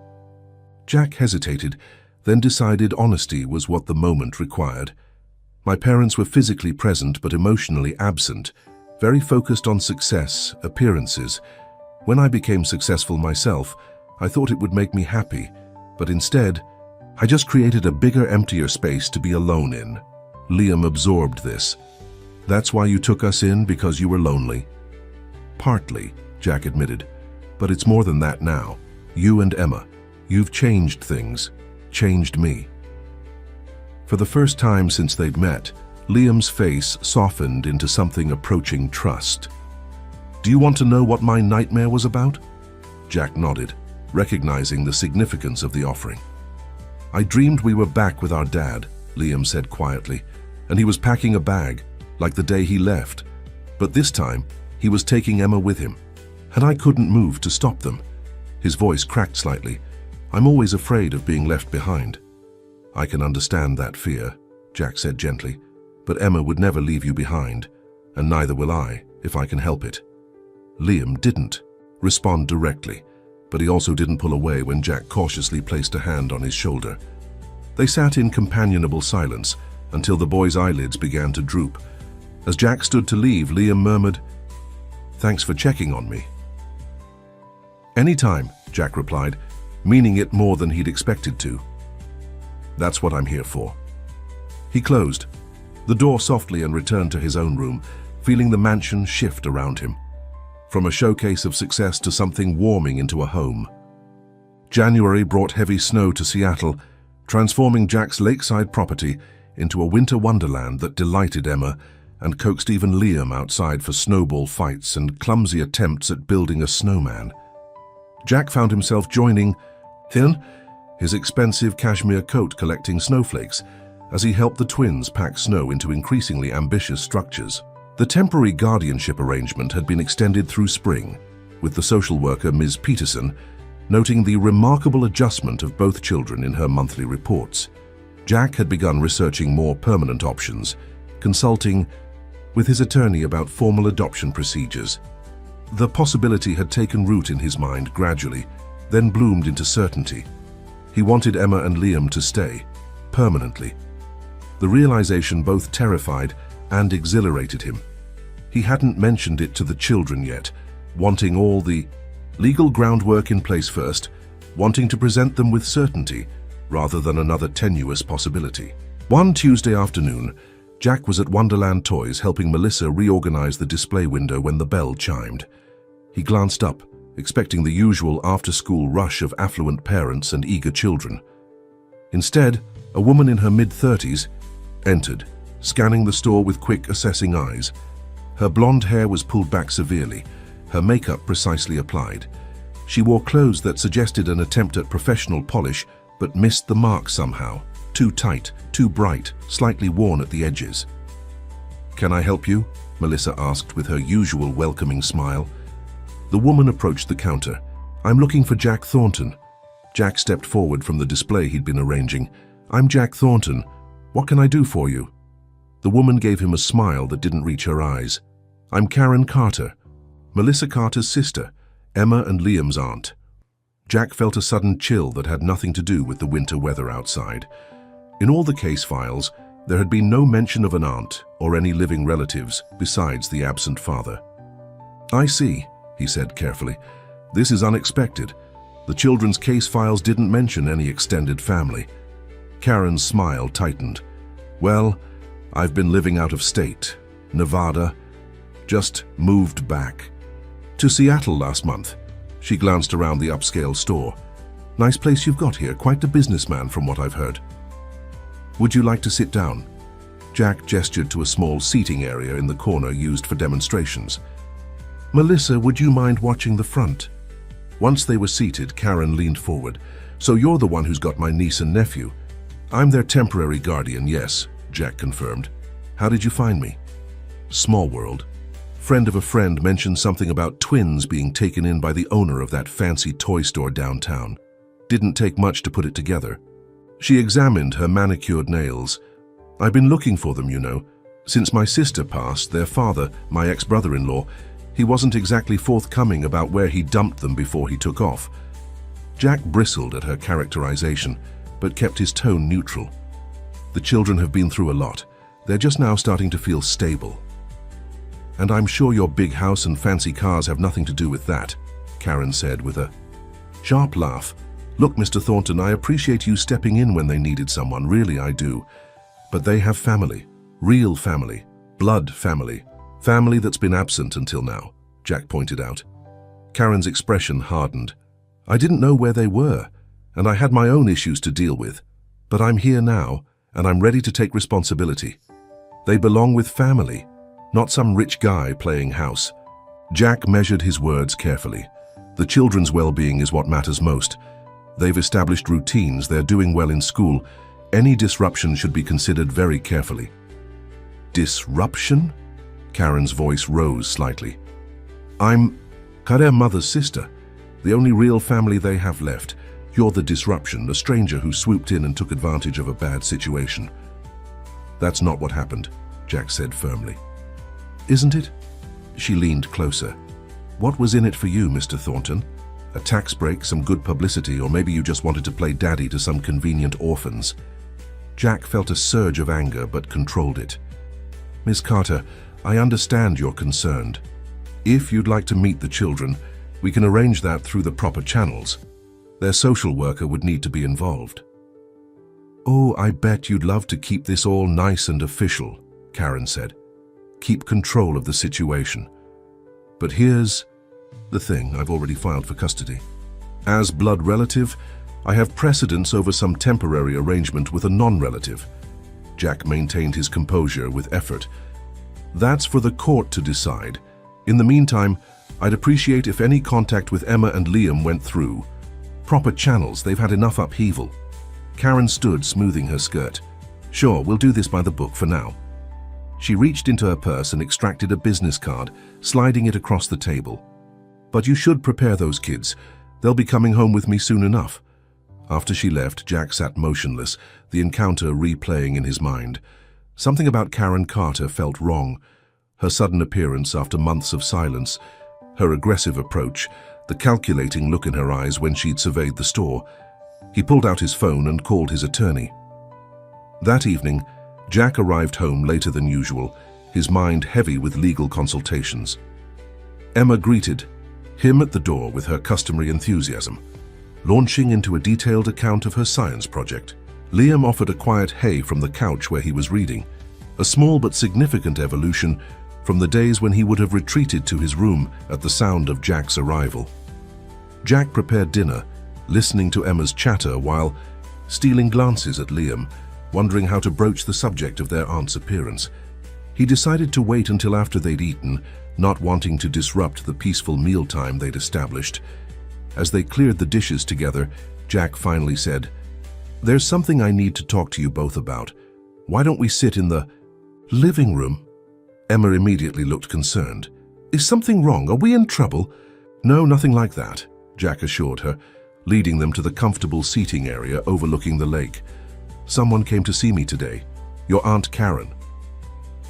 Speaker 1: Jack hesitated, then decided honesty was what the moment required. "My parents were physically present but emotionally absent, very focused on success, appearances. When I became successful myself, I thought it would make me happy, but instead, I just created a bigger, emptier space to be alone in." Liam absorbed this. "That's why you took us in, because you were lonely?" "Partly," Jack admitted, "but it's more than that now. You and Emma, you've changed things, changed me." For the first time since they'd met, Liam's face softened into something approaching trust. "Do you want to know what my nightmare was about?" Jack nodded, recognizing the significance of the offering. "I dreamed we were back with our dad," Liam said quietly, "and he was packing a bag, like the day he left. But this time, he was taking Emma with him, and I couldn't move to stop them." His voice cracked slightly. "I'm always afraid of being left behind." "I can understand that fear," Jack said gently, "but Emma would never leave you behind, and neither will I, if I can help it." Liam didn't respond directly, but he also didn't pull away when Jack cautiously placed a hand on his shoulder. They sat in companionable silence until the boy's eyelids began to droop. As Jack stood to leave, Liam murmured, "Thanks for checking on me." "Anytime," Jack replied, meaning it more than he'd expected to. "That's what I'm here for." He closed the door softly and returned to his own room, feeling the mansion shift around him, from a showcase of success to something warming into a home. January brought heavy snow to Seattle, transforming Jack's lakeside property into a winter wonderland that delighted Emma and coaxed even Liam outside for snowball fights and clumsy attempts at building a snowman. Jack found himself joining his expensive cashmere coat collecting snowflakes, as he helped the twins pack snow into increasingly ambitious structures. The temporary guardianship arrangement had been extended through spring, with the social worker Ms. Peterson noting the remarkable adjustment of both children in her monthly reports. Jack had begun researching more permanent options, consulting with his attorney about formal adoption procedures. The possibility had taken root in his mind gradually, then bloomed into certainty. He wanted Emma and Liam to stay, permanently. The realization both terrified and exhilarated him. He hadn't mentioned it to the children yet, wanting all the legal groundwork in place first, wanting to present them with certainty rather than another tenuous possibility. One Tuesday afternoon, Jack was at Wonderland Toys helping Melissa reorganize the display window when the bell chimed. He glanced up, expecting the usual after-school rush of affluent parents and eager children. Instead, a woman in her mid-30s entered, scanning the store with quick, assessing eyes. Her blonde hair was pulled back severely, her makeup precisely applied. She wore clothes that suggested an attempt at professional polish, but missed the mark somehow. Too tight, too bright, slightly worn at the edges. "Can I help you?" Melissa asked with her usual welcoming smile. The woman approached the counter. "I'm looking for Jack Thornton." Jack stepped forward from the display he'd been arranging. "I'm Jack Thornton. What can I do for you?" The woman gave him a smile that didn't reach her eyes. "I'm Karen Carter, Melissa Carter's sister, Emma and Liam's aunt." Jack felt a sudden chill that had nothing to do with the winter weather outside. In all the case files, there had been no mention of an aunt or any living relatives besides the absent father. "I see," he said carefully. "This is unexpected. The children's case files didn't mention any extended family." Karen's smile tightened. "Well, I've been living out of state, Nevada. Just moved back to Seattle last month." She glanced around the upscale store. "Nice place you've got here, quite a businessman from what I've heard. Would you like to sit down?" Jack gestured to a small seating area in the corner used for demonstrations. "Melissa, would you mind watching the front?" Once they were seated, Karen leaned forward. "So you're the one who's got my niece and nephew?" "I'm their temporary guardian, yes," Jack confirmed. "How did you find me?" "Small world. Friend of a friend mentioned something about twins being taken in by the owner of that fancy toy store downtown. Didn't take much to put it together." She examined her manicured nails. "I've been looking for them, you know. Since my sister passed, their father, my ex-brother-in-law, he wasn't exactly forthcoming about where he dumped them before he took off." Jack bristled at her characterization, but kept his tone neutral. "The children have been through a lot. They're just now starting to feel stable." "And I'm sure your big house and fancy cars have nothing to do with that," Karen said with a sharp laugh. "Look, Mr. Thornton, I appreciate you stepping in when they needed someone, really I do. But they have family, real family, blood family, family that's been absent until now," Jack pointed out. Karen's expression hardened. "I didn't know where they were, and I had my own issues to deal with. But I'm here now, and I'm ready to take responsibility. They belong with family, not some rich guy playing house." Jack measured his words carefully. The children's well-being is what matters most. They've established routines, they're doing well in school. Any disruption should be considered very carefully. "Disruption?" Karen's voice rose slightly. "I'm Karen's mother's sister, the only real family they have left. You're the disruption, a stranger who swooped in and took advantage of a bad situation." "That's not what happened," Jack said firmly. "Isn't it?" She leaned closer. "What was in it for you, Mr. Thornton? A tax break, some good publicity, or maybe you just wanted to play daddy to some convenient orphans?" Jack felt a surge of anger but controlled it. "Miss Carter, I understand you're concerned. If you'd like to meet the children, we can arrange that through the proper channels. Their social worker would need to be involved." "Oh, I bet you'd love to keep this all nice and official," Karen said. "Keep control of the situation. But here's the thing, I've already filed for custody. As blood relative, I have precedence over some temporary arrangement with a non-relative." Jack maintained his composure with effort. "That's for the court to decide. In the meantime, I'd appreciate if any contact with Emma and Liam went through. Proper channels, they've had enough upheaval." Karen stood, smoothing her skirt. Sure, we'll do this by the book for now. She reached into her purse and extracted a business card, sliding it across the table. But you should prepare those kids. They'll be coming home with me soon enough. After she left, Jack sat motionless, the encounter replaying in his mind. Something about Karen Carter felt wrong. Her sudden appearance after months of silence, her aggressive approach, the calculating look in her eyes when she'd surveyed the store. He pulled out his phone and called his attorney. That evening, Jack arrived home later than usual, his mind heavy with legal consultations. Emma greeted him at the door with her customary enthusiasm, launching into a detailed account of her science project. Liam offered a quiet hey from the couch where he was reading, a small but significant evolution from the days when he would have retreated to his room at the sound of Jack's arrival. Jack prepared dinner, listening to Emma's chatter while stealing glances at Liam, wondering how to broach the subject of their aunt's appearance. He decided to wait until after they'd eaten, not wanting to disrupt the peaceful mealtime they'd established. As they cleared the dishes together, Jack finally said, "There's something I need to talk to you both about. Why don't we sit in the living room?" Emma immediately looked concerned. "Is something wrong? Are we in trouble?" "No, nothing like that," Jack assured her, leading them to the comfortable seating area overlooking the lake. "Someone came to see me today. Your Aunt Karen."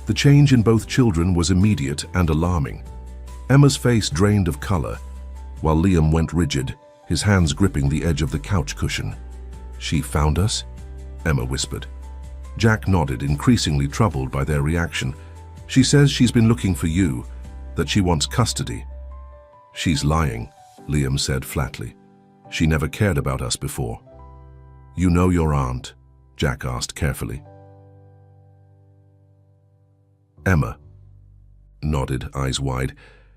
Speaker 1: The change in both children was immediate and alarming. Emma's face drained of color, while Liam went rigid, his hands gripping the edge of the couch cushion. "She found us?" Emma whispered. Jack nodded, increasingly troubled by their reaction. "She says she's been looking for you, that she wants custody." "She's lying," Liam said flatly. "She never cared about us before." "You know your aunt?" Jack asked carefully. Emma nodded, eyes wide.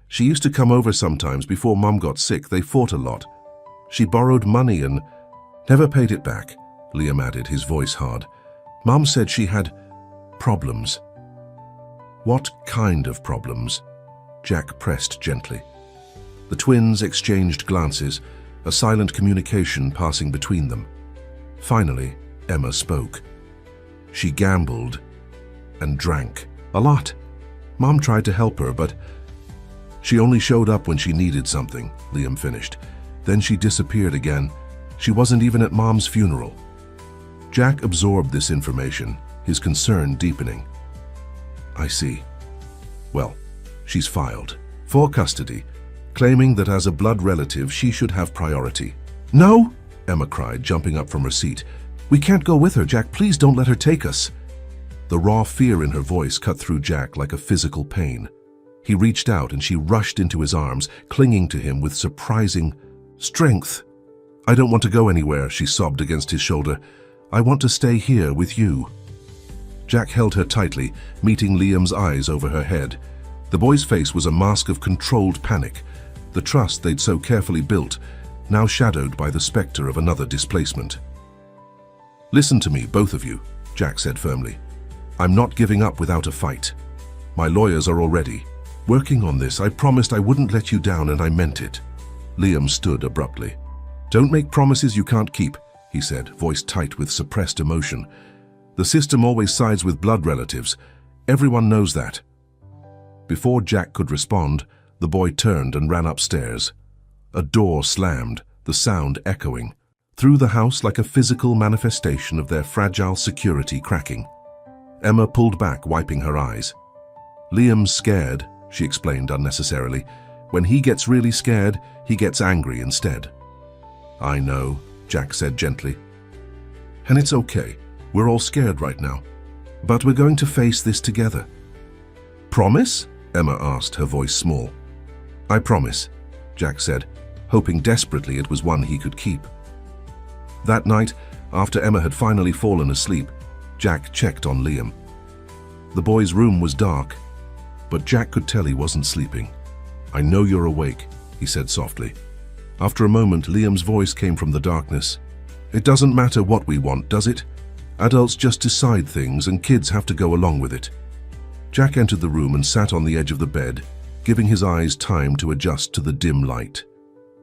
Speaker 1: "She used to come over sometimes before Mum got sick. They fought a lot. She borrowed money and never paid it back," Liam added, his voice hard. "Mum said she had problems." "What kind of problems?" Jack pressed gently. The twins exchanged glances, a silent communication passing between them. Finally, Emma spoke. "She gambled and drank a lot. Mom tried to help her, but she only showed up when she needed something," Liam finished. "Then she disappeared again. She wasn't even at Mom's funeral." Jack absorbed this information, his concern deepening. "I see. Well, she's filed for custody, claiming that as a blood relative she should have priority." "No!" Emma cried, jumping up from her seat. "We can't go with her, Jack. Please don't let her take us." The raw fear in her voice cut through Jack like a physical pain. He reached out and she rushed into his arms, clinging to him with surprising strength. "I don't want to go anywhere," she sobbed against his shoulder. "I want to stay here with you." Jack held her tightly, meeting Liam's eyes over her head. The boy's face was a mask of controlled panic, the trust they'd so carefully built, now shadowed by the specter of another displacement. "Listen to me, both of you," Jack said firmly. "I'm not giving up without a fight. My lawyers are already working on this. I promised I wouldn't let you down, and I meant it." Liam stood abruptly. "Don't make promises you can't keep," he said, voice tight with suppressed emotion. "The system always sides with blood relatives. Everyone knows that." Before Jack could respond, the boy turned and ran upstairs. A door slammed, the sound echoing through the house like a physical manifestation of their fragile security cracking. Emma pulled back, wiping her eyes. "Liam's scared," she explained unnecessarily. "When he gets really scared, he gets angry instead." "I know," Jack said gently. "And it's okay. We're all scared right now. But we're going to face this together." "Promise?" Emma asked, her voice small. "I promise," Jack said, hoping desperately it was one he could keep. That night, after Emma had finally fallen asleep, Jack checked on Liam. The boy's room was dark, but Jack could tell he wasn't sleeping. "I know you're awake," he said softly. After a moment, Liam's voice came from the darkness. "It doesn't matter what we want, does it? Adults just decide things and kids have to go along with it." Jack entered the room and sat on the edge of the bed, giving his eyes time to adjust to the dim light.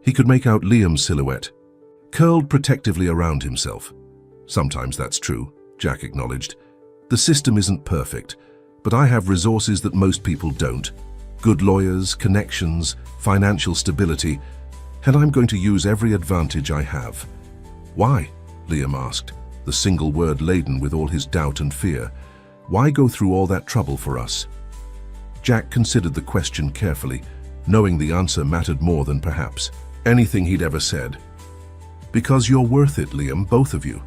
Speaker 1: He could make out Liam's silhouette, curled protectively around himself. "Sometimes that's true," Jack acknowledged, The system isn't perfect, but I have resources that most people don't. Good lawyers, connections, financial stability, and I'm going to use every advantage I have." "Why?" Liam asked, the single word laden with all his doubt and fear. "Why go through all that trouble for us?" Jack considered the question carefully, knowing the answer mattered more than perhaps anything he'd ever said. "Because you're worth it, Liam, both of you.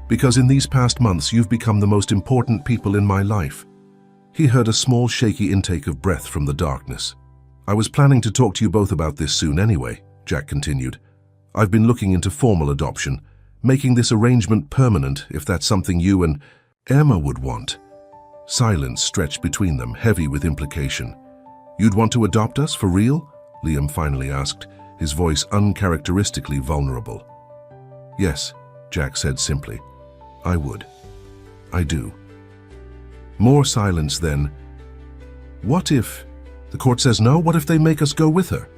Speaker 1: Because in these past months you've become the most important people in my life." He heard a small shaky intake of breath from the darkness. "I was planning to talk to you both about this soon anyway," Jack continued. "I've been looking into formal adoption, making this arrangement permanent if that's something you and Emma would want." Silence stretched between them, heavy with implication. "You'd want to adopt us, for real?" Liam finally asked, his voice uncharacteristically vulnerable. "Yes," Jack said simply. "I would. I do." More silence then. "What if the court says no? What if they make us go with her?"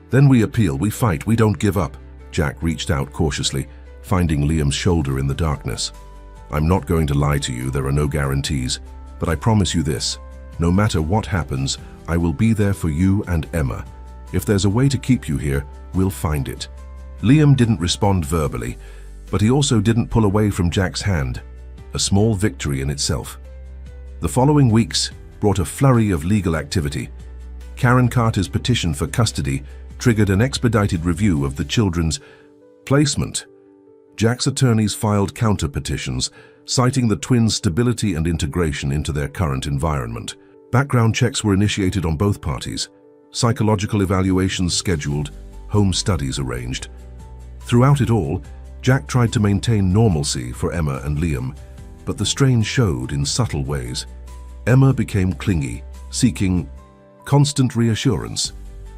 Speaker 1: "Then we appeal, we fight, we don't give up." Jack reached out cautiously, finding Liam's shoulder in the darkness. "I'm not going to lie to you, there are no guarantees, but I promise you this, no matter what happens, I will be there for you and Emma. If there's a way to keep you here, we'll find it." Liam didn't respond verbally, but he also didn't pull away from Jack's hand, a small victory in itself. The following weeks brought a flurry of legal activity. Karen Carter's petition for custody triggered an expedited review of the children's placement. Jack's attorneys filed counter-petitions, citing the twins' stability and integration into their current environment. Background checks were initiated on both parties, psychological evaluations scheduled, home studies arranged. Throughout it all, Jack tried to maintain normalcy for Emma and Liam, but the strain showed in subtle ways. Emma became clingy, seeking constant reassurance.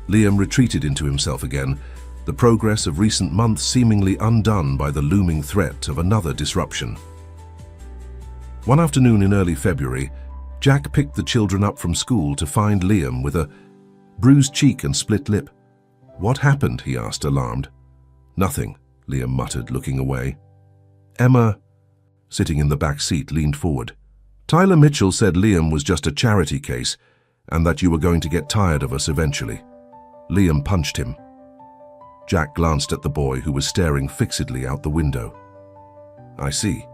Speaker 1: Liam retreated into himself again, the progress of recent months seemingly undone by the looming threat of another disruption. One afternoon in early February, Jack picked the children up from school to find Liam with a bruised cheek and split lip. "What happened?" he asked, alarmed. "Nothing," Liam muttered, looking away. Emma, sitting in the back seat, leaned forward. "Tyler Mitchell said Liam was just a charity case and that you were going to get tired of us eventually." Liam punched him. Jack glanced at the boy who was staring fixedly out the window. "I see."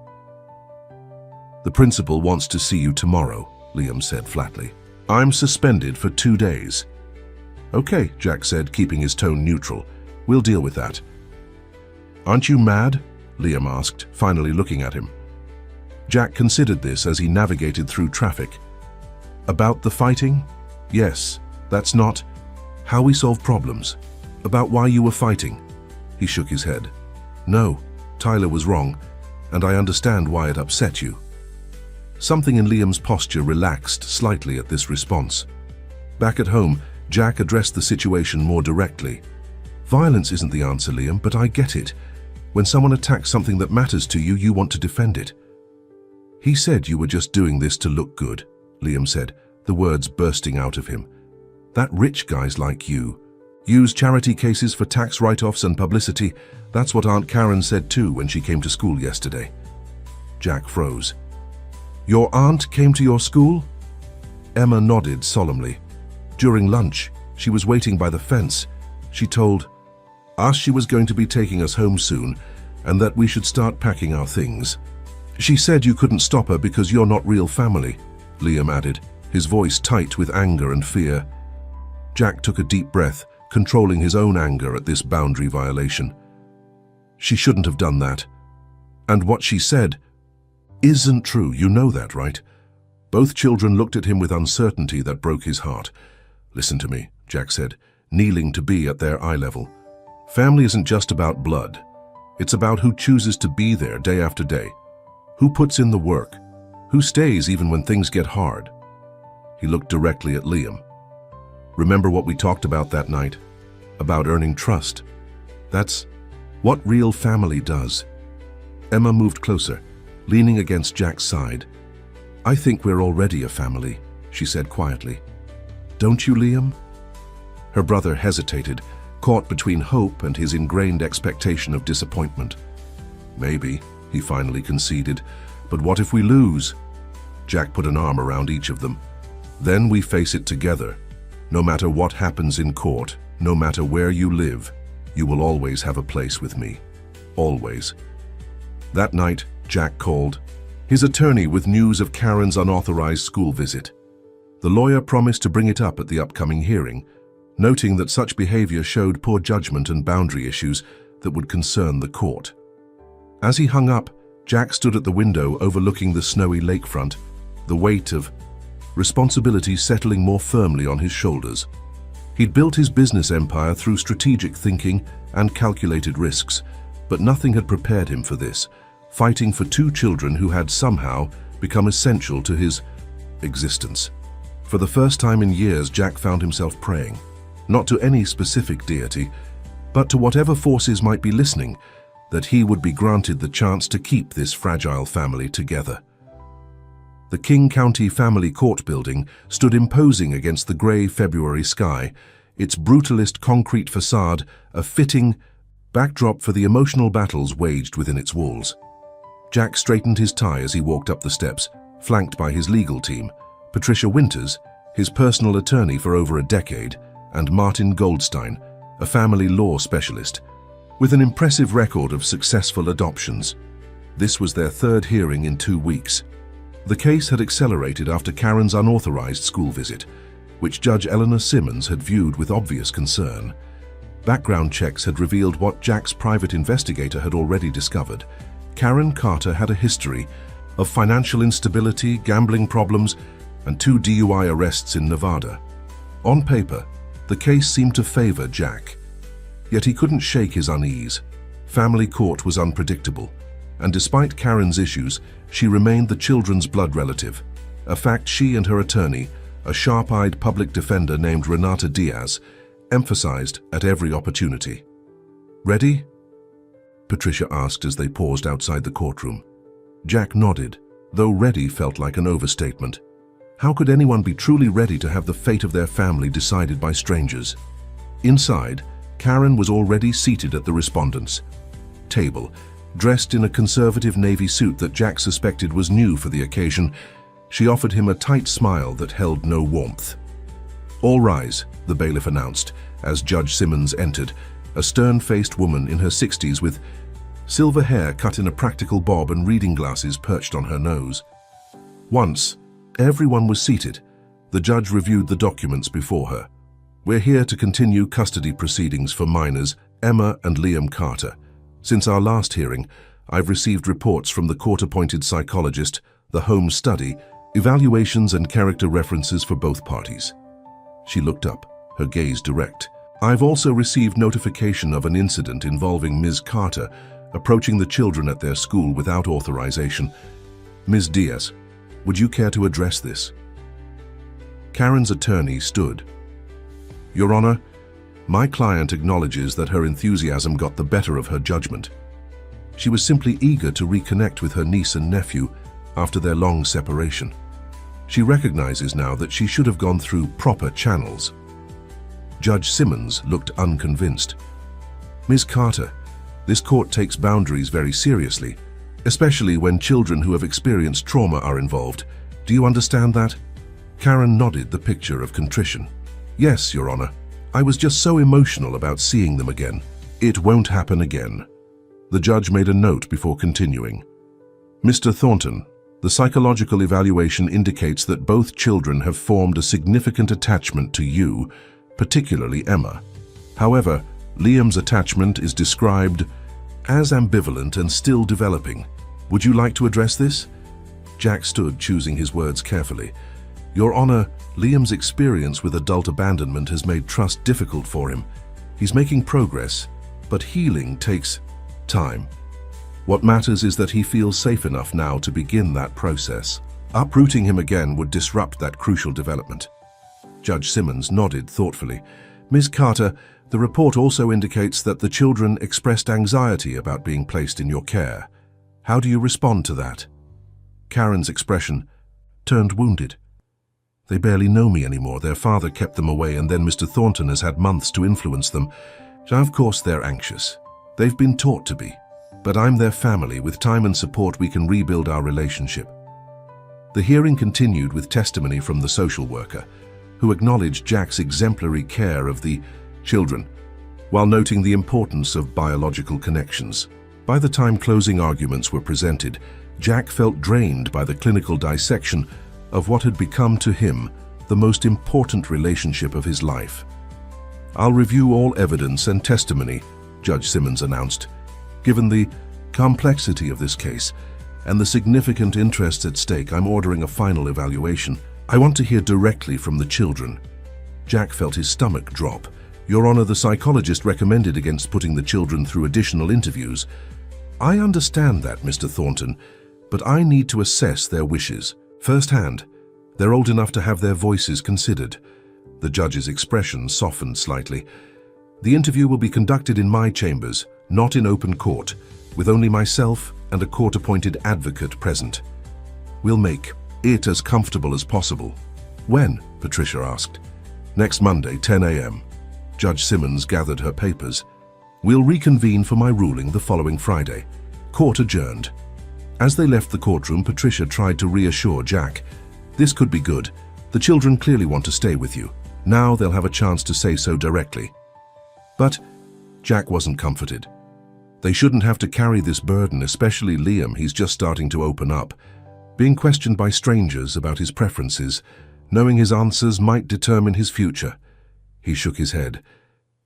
Speaker 1: "The principal wants to see you tomorrow," Liam said flatly. "I'm suspended for 2 days." "Okay," Jack said, keeping his tone neutral. "We'll deal with that." "Aren't you mad?" Liam asked, finally looking at him. Jack considered this as he navigated through traffic. "About the fighting? Yes, that's not how we solve problems. About why you were fighting?" He shook his head. "No, Tyler was wrong, and I understand why it upset you." Something in Liam's posture relaxed slightly at this response. Back at home, Jack addressed the situation more directly. "Violence isn't the answer, Liam, but I get it. When someone attacks something that matters to you, you want to defend it." "He said you were just doing this to look good," Liam said, the words bursting out of him. "That rich guys like you use charity cases for tax write-offs and publicity. That's what Aunt Karen said too when she came to school yesterday." Jack froze. "Your aunt came to your school?" Emma nodded solemnly. "During lunch, she was waiting by the fence. She told us she was going to be taking us home soon and that we should start packing our things. She said you couldn't stop her because you're not real family," Liam added, his voice tight with anger and fear. Jack took a deep breath, controlling his own anger at this boundary violation. "She shouldn't have done that. And what she said isn't true, you know that, right?" Both children looked at him with uncertainty that broke his heart. "Listen to me," Jack said, kneeling to be at their eye level. "Family isn't just about blood. It's about who chooses to be there day after day, who puts in the work, who stays even when things get hard." He looked directly at Liam. "Remember what we talked about that night? About earning trust. That's what real family does." Emma moved closer, leaning against Jack's side. "I think we're already a family," she said quietly. "Don't you, Liam?" Her brother hesitated, caught between hope and his ingrained expectation of disappointment. "Maybe," he finally conceded, "but what if we lose?" Jack put an arm around each of them. "Then we face it together. No matter what happens in court, no matter where you live, you will always have a place with me. Always." That night, Jack called his attorney with news of Karen's unauthorized school visit. The lawyer promised to bring it up at the upcoming hearing, noting that such behavior showed poor judgment and boundary issues that would concern the court. As he hung up, Jack stood at the window overlooking the snowy lakefront, the weight of responsibility settling more firmly on his shoulders. He'd built his business empire through strategic thinking and calculated risks, but nothing had prepared him for this, fighting for two children who had somehow become essential to his existence. For the first time in years, Jack found himself praying, not to any specific deity, but to whatever forces might be listening, that he would be granted the chance to keep this fragile family together. The King County Family Court building stood imposing against the grey February sky, its brutalist concrete facade a fitting backdrop for the emotional battles waged within its walls. Jack straightened his tie as he walked up the steps, flanked by his legal team, Patricia Winters, his personal attorney for over a decade, and Martin Goldstein, a family law specialist, with an impressive record of successful adoptions. This was their third hearing in 2 weeks. The case had accelerated after Karen's unauthorized school visit, which Judge Eleanor Simmons had viewed with obvious concern. Background checks had revealed what Jack's private investigator had already discovered. Karen Carter had a history of financial instability, gambling problems, and 2 DUI arrests in Nevada. On paper, the case seemed to favor Jack. Yet he couldn't shake his unease. Family court was unpredictable, and despite Karen's issues, she remained the children's blood relative, a fact she and her attorney, a sharp-eyed public defender named Renata Diaz, emphasized at every opportunity. "Ready?" Patricia asked as they paused outside the courtroom. Jack nodded, though ready felt like an overstatement. How could anyone be truly ready to have the fate of their family decided by strangers? Inside, Karen was already seated at the respondents' table, dressed in a conservative navy suit that Jack suspected was new for the occasion. She offered him a tight smile that held no warmth. "All rise," the bailiff announced as Judge Simmons entered, a stern-faced woman in her 60s with silver hair cut in a practical bob and reading glasses perched on her nose. Once everyone was seated, the judge reviewed the documents before her. "We're here to continue custody proceedings for minors Emma and Liam Carter. Since our last hearing, I've received reports from the court-appointed psychologist, the home study, evaluations and character references for both parties." She looked up, her gaze direct. "I've also received notification of an incident involving Ms. Carter approaching the children at their school without authorization. Ms. Diaz, would you care to address this?" Karen's attorney stood. "Your Honor, my client acknowledges that her enthusiasm got the better of her judgment. She was simply eager to reconnect with her niece and nephew after their long separation. She recognizes now that she should have gone through proper channels." Judge Simmons looked unconvinced. "Ms. Carter, this court takes boundaries very seriously, especially when children who have experienced trauma are involved. Do you understand that?" Karen nodded, the picture of contrition. "Yes, Your Honor. I was just so emotional about seeing them again. It won't happen again." The judge made a note before continuing. "Mr. Thornton, the psychological evaluation indicates that both children have formed a significant attachment to you, particularly Emma. However, Liam's attachment is described as ambivalent and still developing. Would you like to address this?" Jack stood, choosing his words carefully. "Your Honor, Liam's experience with adult abandonment has made trust difficult for him. He's making progress, but healing takes time. What matters is that he feels safe enough now to begin that process. Uprooting him again would disrupt that crucial development." Judge Simmons nodded thoughtfully. "Ms. Carter, the report also indicates that the children expressed anxiety about being placed in your care. How do you respond to that?" Karen's expression turned wounded. "They barely know me anymore. Their father kept them away, and then Mr. Thornton has had months to influence them. Of course they're anxious. They've been taught to be. But I'm their family. With time and support, we can rebuild our relationship." The hearing continued with testimony from the social worker, who acknowledged Jack's exemplary care of the children, while noting the importance of biological connections. By the time closing arguments were presented, Jack felt drained by the clinical dissection of what had become to him the most important relationship of his life. "I'll review all evidence and testimony," Judge Simmons announced. "Given the complexity of this case and the significant interests at stake, I'm ordering a final evaluation. I want to hear directly from the children." Jack felt his stomach drop. "Your Honor, the psychologist recommended against putting the children through additional interviews." "I understand that, Mr. Thornton, but I need to assess their wishes firsthand. They're old enough to have their voices considered." The judge's expression softened slightly. "The interview will be conducted in my chambers, not in open court, with only myself and a court-appointed advocate present. We'll make it as comfortable as possible." "When?" Patricia asked. "Next Monday, 10 a.m. Judge Simmons gathered her papers. "We'll reconvene for my ruling the following Friday." Court adjourned. As they left the courtroom, Patricia tried to reassure Jack. "This could be good. The children clearly want to stay with you. Now they'll have a chance to say so directly." But Jack wasn't comforted. They shouldn't have to carry this burden, especially Liam. He's just starting to open up. Being questioned by strangers about his preferences, knowing his answers might determine his future. He shook his head.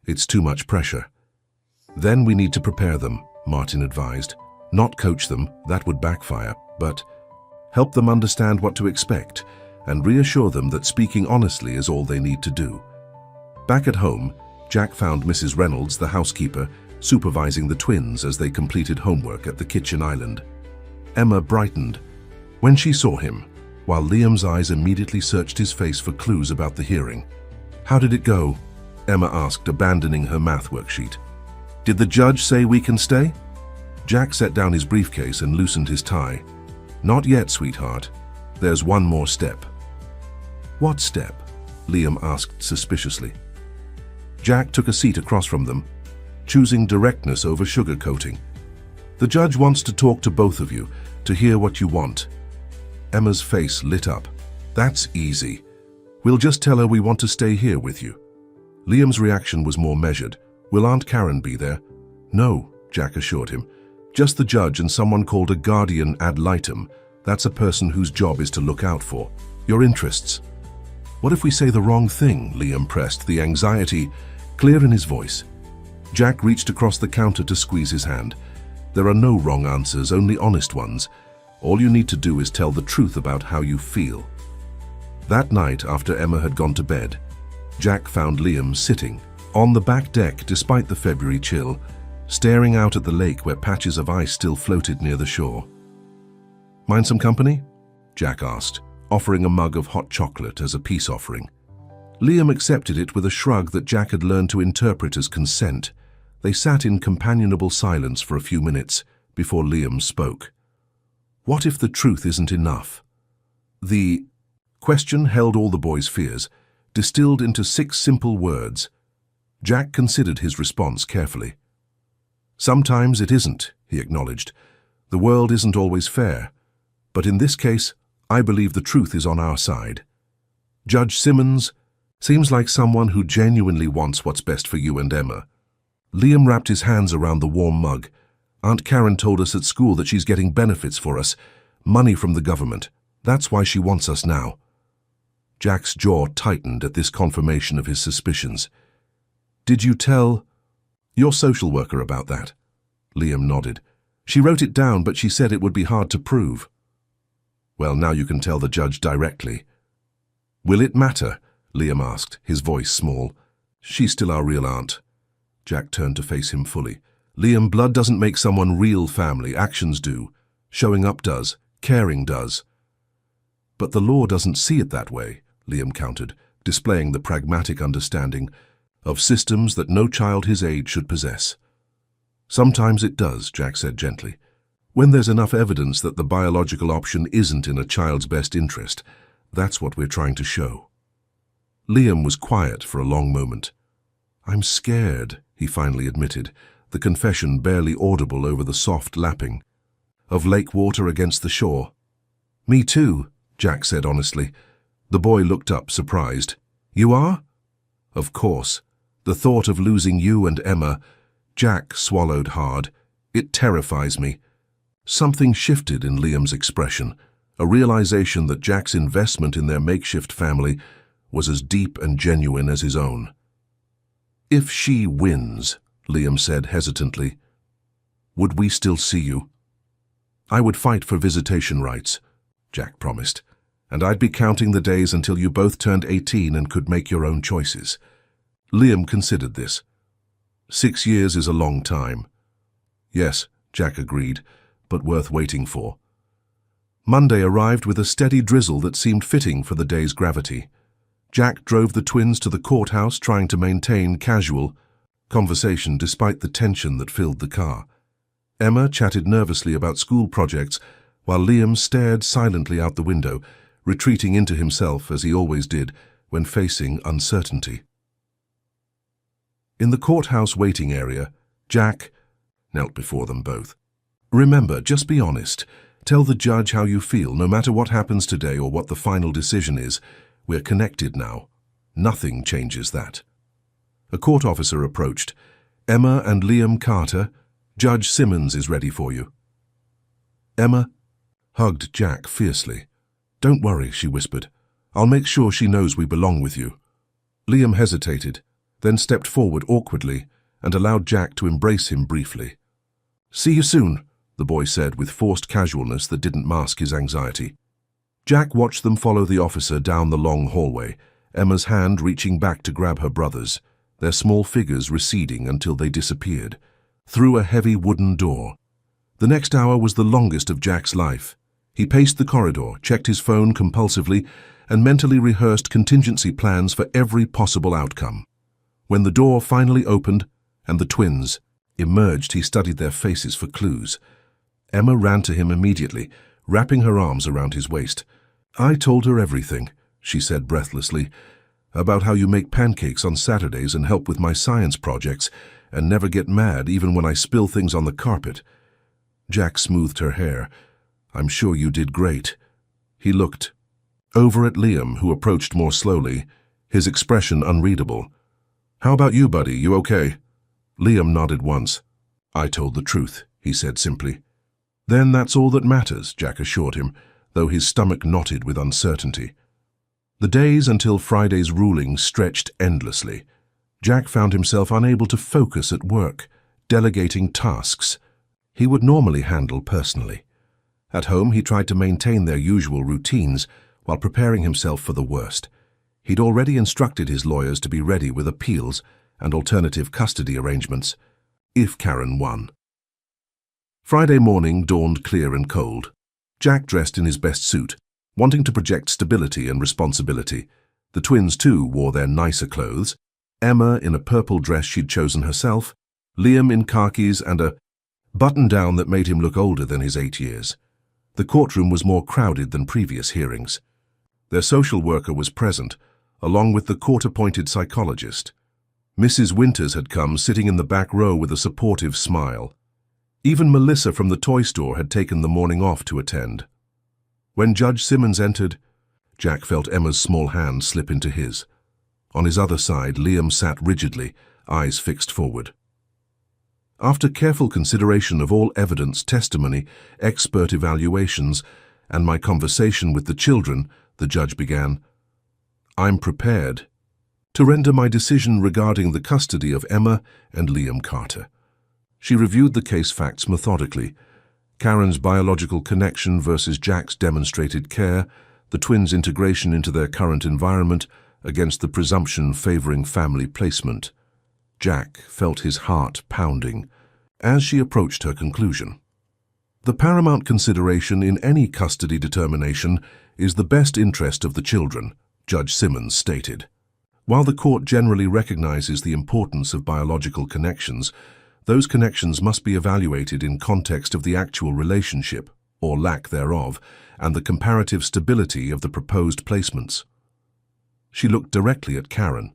Speaker 1: "It's too much pressure." "Then we need to prepare them," Martin advised. "Not coach them, that would backfire, but help them understand what to expect and reassure them that speaking honestly is all they need to do." Back at home, Jack found Mrs. Reynolds, the housekeeper, supervising the twins as they completed homework at the kitchen island. Emma brightened when she saw him, while Liam's eyes immediately searched his face for clues about the hearing. "How did it go?" Emma asked, abandoning her math worksheet. "Did the judge say we can stay?" Jack set down his briefcase and loosened his tie. "Not yet, sweetheart. There's one more step." "What step?" Liam asked suspiciously. Jack took a seat across from them, choosing directness over sugarcoating. "The judge wants to talk to both of you, to hear what you want." Emma's face lit up. "That's easy. We'll just tell her we want to stay here with you." Liam's reaction was more measured. "Will Aunt Karen be there?" "No," Jack assured him. "Just the judge and someone called a guardian ad litem. That's a person whose job is to look out for your interests." "What if we say the wrong thing?" Liam pressed, the anxiety clear in his voice. Jack reached across the counter to squeeze his hand. "There are no wrong answers, only honest ones. All you need to do is tell the truth about how you feel." That night, after Emma had gone to bed, Jack found Liam sitting on the back deck despite the February chill, staring out at the lake where patches of ice still floated near the shore. "Mind some company?" Jack asked, offering a mug of hot chocolate as a peace offering. Liam accepted it with a shrug that Jack had learned to interpret as consent. They sat in companionable silence for a few minutes before Liam spoke. "What if the truth isn't enough?" The question held all the boys' fears, distilled into 6 simple words. Jack considered his response carefully. "Sometimes it isn't," he acknowledged. "The world isn't always fair. But in this case, I believe the truth is on our side. Judge Simmons seems like someone who genuinely wants what's best for you and Emma." Liam wrapped his hands around the warm mug. "Aunt Karen told us at school that she's getting benefits for us, money from the government. That's why she wants us now." Jack's jaw tightened at this confirmation of his suspicions. "Did you tell your social worker about that?" Liam nodded. "She wrote it down, but she said it would be hard to prove." "Well, now you can tell the judge directly." "Will it matter?" Liam asked, his voice small. "She's still our real aunt." Jack turned to face him fully. "Liam, blood doesn't make someone real family. Actions do. Showing up does. Caring does." "But the law doesn't see it that way," Liam countered, displaying the pragmatic understanding of systems that no child his age should possess. "Sometimes it does," Jack said gently. "When there's enough evidence that the biological option isn't in a child's best interest, that's what we're trying to show." Liam was quiet for a long moment. "I'm scared," he finally admitted, the confession barely audible over the soft lapping of lake water against the shore. "Me too," Jack said honestly. The boy looked up, surprised. You are? Of course. The thought of losing you and Emma. Jack swallowed hard. It terrifies me. Something shifted in Liam's expression, a realization that Jack's investment in their makeshift family was as deep and genuine as his own. If she wins, Liam said hesitantly, would we still see you? I would fight for visitation rights, Jack promised, and I'd be counting the days until you both turned 18 and could make your own choices. Liam considered this. 6 years is a long time. Yes, Jack agreed, but worth waiting for. Monday arrived with a steady drizzle that seemed fitting for the day's gravity. Jack drove the twins to the courthouse, trying to maintain casual conversation despite the tension that filled the car. Emma chatted nervously about school projects, while Liam stared silently out the window, retreating into himself as he always did when facing uncertainty. In the courthouse waiting area, Jack knelt before them both. Remember, just be honest. Tell the judge how you feel, no matter what happens today or what the final decision is. We're connected now. Nothing changes that. A court officer approached. Emma and Liam Carter, Judge Simmons is ready for you. Emma hugged Jack fiercely. Don't worry, she whispered. I'll make sure she knows we belong with you. Liam hesitated, then stepped forward awkwardly and allowed Jack to embrace him briefly. See you soon, the boy said with forced casualness that didn't mask his anxiety. Jack watched them follow the officer down the long hallway, Emma's hand reaching back to grab her brother's, their small figures receding until they disappeared, through a heavy wooden door. The next hour was the longest of Jack's life. He paced the corridor, checked his phone compulsively, and mentally rehearsed contingency plans for every possible outcome. When the door finally opened and the twins emerged, he studied their faces for clues. Emma ran to him immediately, wrapping her arms around his waist. I told her everything, she said breathlessly, about how you make pancakes on Saturdays and help with my science projects and never get mad even when I spill things on the carpet. Jack smoothed her hair. I'm sure you did great. He looked over at Liam, who approached more slowly, his expression unreadable. How about you, buddy? You okay? Liam nodded once. I told the truth, he said simply. Then that's all that matters, Jack assured him, though his stomach knotted with uncertainty. The days until Friday's ruling stretched endlessly. Jack found himself unable to focus at work, delegating tasks he would normally handle personally. At home, he tried to maintain their usual routines while preparing himself for the worst. He'd already instructed his lawyers to be ready with appeals and alternative custody arrangements, if Karen won. Friday morning dawned clear and cold. Jack dressed in his best suit, wanting to project stability and responsibility. The twins, too, wore their nicer clothes, Emma in a purple dress she'd chosen herself, Liam in khakis and a button-down that made him look older than his 8 years. The courtroom was more crowded than previous hearings. Their social worker was present, along with the court-appointed psychologist. Mrs. Winters had come, sitting in the back row with a supportive smile. Even Melissa from the toy store had taken the morning off to attend. When Judge Simmons entered, Jack felt Emma's small hand slip into his. On his other side, Liam sat rigidly, eyes fixed forward. After careful consideration of all evidence, testimony, expert evaluations, and my conversation with the children, the judge began, I'm prepared to render my decision regarding the custody of Emma and Liam Carter. She reviewed the case facts methodically. Karen's biological connection versus Jack's demonstrated care, the twins' integration into their current environment against the presumption favoring family placement. Jack felt his heart pounding as she approached her conclusion. The paramount consideration in any custody determination is the best interest of the children, Judge Simmons stated. While the court generally recognizes the importance of biological connections, those connections must be evaluated in context of the actual relationship, or lack thereof, and the comparative stability of the proposed placements. She looked directly at Karen.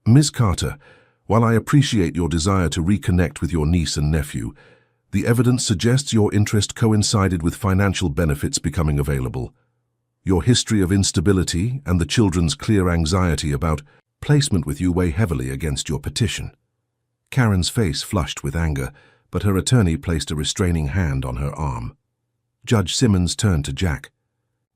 Speaker 1: Ms. Carter, while I appreciate your desire to reconnect with your niece and nephew, the evidence suggests your interest coincided with financial benefits becoming available. Your history of instability and the children's clear anxiety about placement with you weigh heavily against your petition." Karen's face flushed with anger, but her attorney placed a restraining hand on her arm. Judge Simmons turned to Jack.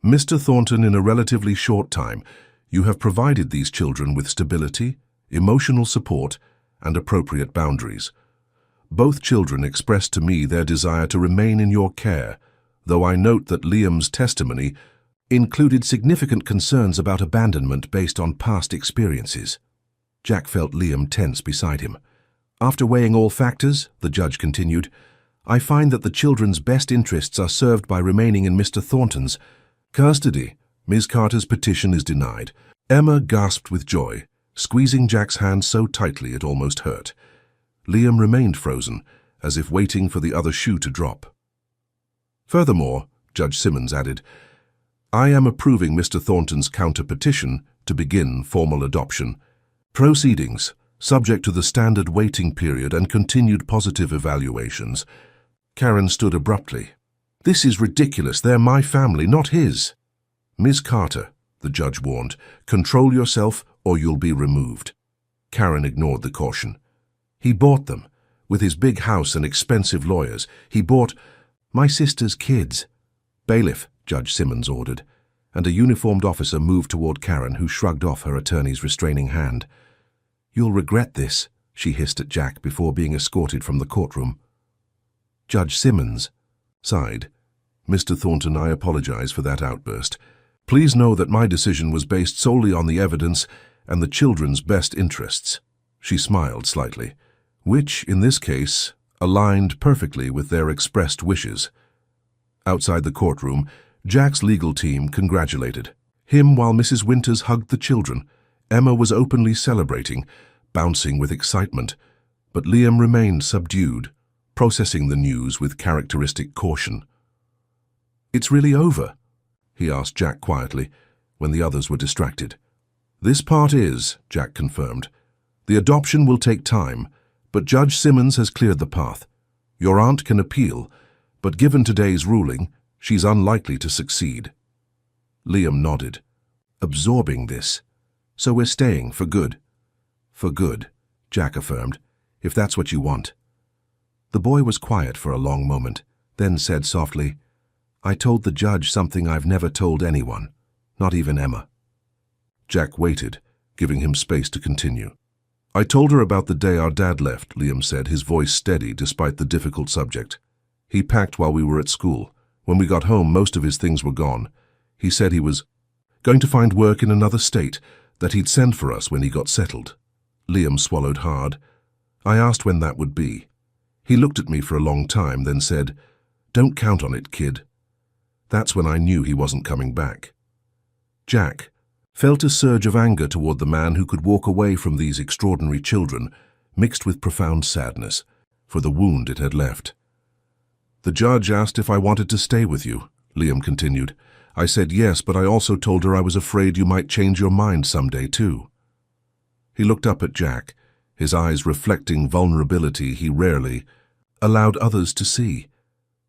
Speaker 1: "Mr. Thornton, in a relatively short time, you have provided these children with stability, emotional support, and appropriate boundaries. Both children expressed to me their desire to remain in your care, though I note that Liam's testimony included significant concerns about abandonment based on past experiences." Jack felt Liam tense beside him. "After weighing all factors," the judge continued, "I find that the children's best interests are served by remaining in Mr. Thornton's custody." Ms. Carter's petition is denied. Emma gasped with joy, squeezing Jack's hand so tightly it almost hurt. Liam remained frozen, as if waiting for the other shoe to drop. "Furthermore," Judge Simmons added, "I am approving Mr. Thornton's counter-petition to begin formal adoption proceedings, subject to the standard waiting period and continued positive evaluations." Karen stood abruptly. "This is ridiculous. They're my family, not his." "Ms. Carter," the judge warned, "control yourself or you'll be removed." Karen ignored the caution. "He bought them. With his big house and expensive lawyers, he bought my sister's kids." "Bailiff," Judge Simmons ordered, and a uniformed officer moved toward Karen, who shrugged off her attorney's restraining hand. "You'll regret this," she hissed at Jack before being escorted from the courtroom. Judge Simmons sighed. "Mr. Thornton, I apologize for that outburst. Please know that my decision was based solely on the evidence and the children's best interests." She smiled slightly, which, in this case, aligned perfectly with their expressed wishes. Outside the courtroom, Jack's legal team congratulated him while Mrs. Winters hugged the children. Emma was openly celebrating, bouncing with excitement, but Liam remained subdued, processing the news with characteristic caution. "It's really over?" he asked Jack quietly, when the others were distracted. "This part is," Jack confirmed. "The adoption will take time, but Judge Simmons has cleared the path. Your aunt can appeal, but given today's ruling, she's unlikely to succeed." Liam nodded, absorbing this. "So we're staying for good?" "For good," Jack affirmed, "if that's what you want." The boy was quiet for a long moment, then said softly, "I told the judge something I've never told anyone, not even Emma." Jack waited, giving him space to continue. "I told her about the day our dad left," Liam said, his voice steady despite the difficult subject. "He packed while we were at school. When we got home, most of his things were gone. He said he was going to find work in another state, that he'd send for us when he got settled." Liam swallowed hard. "I asked when that would be. He looked at me for a long time, then said, 'Don't count on it, kid.' That's when I knew he wasn't coming back." Jack felt a surge of anger toward the man who could walk away from these extraordinary children, mixed with profound sadness, for the wound it had left. "The judge asked if I wanted to stay with you," Liam continued. "I said yes, but I also told her I was afraid you might change your mind someday, too." He looked up at Jack, his eyes reflecting vulnerability he rarely allowed others to see.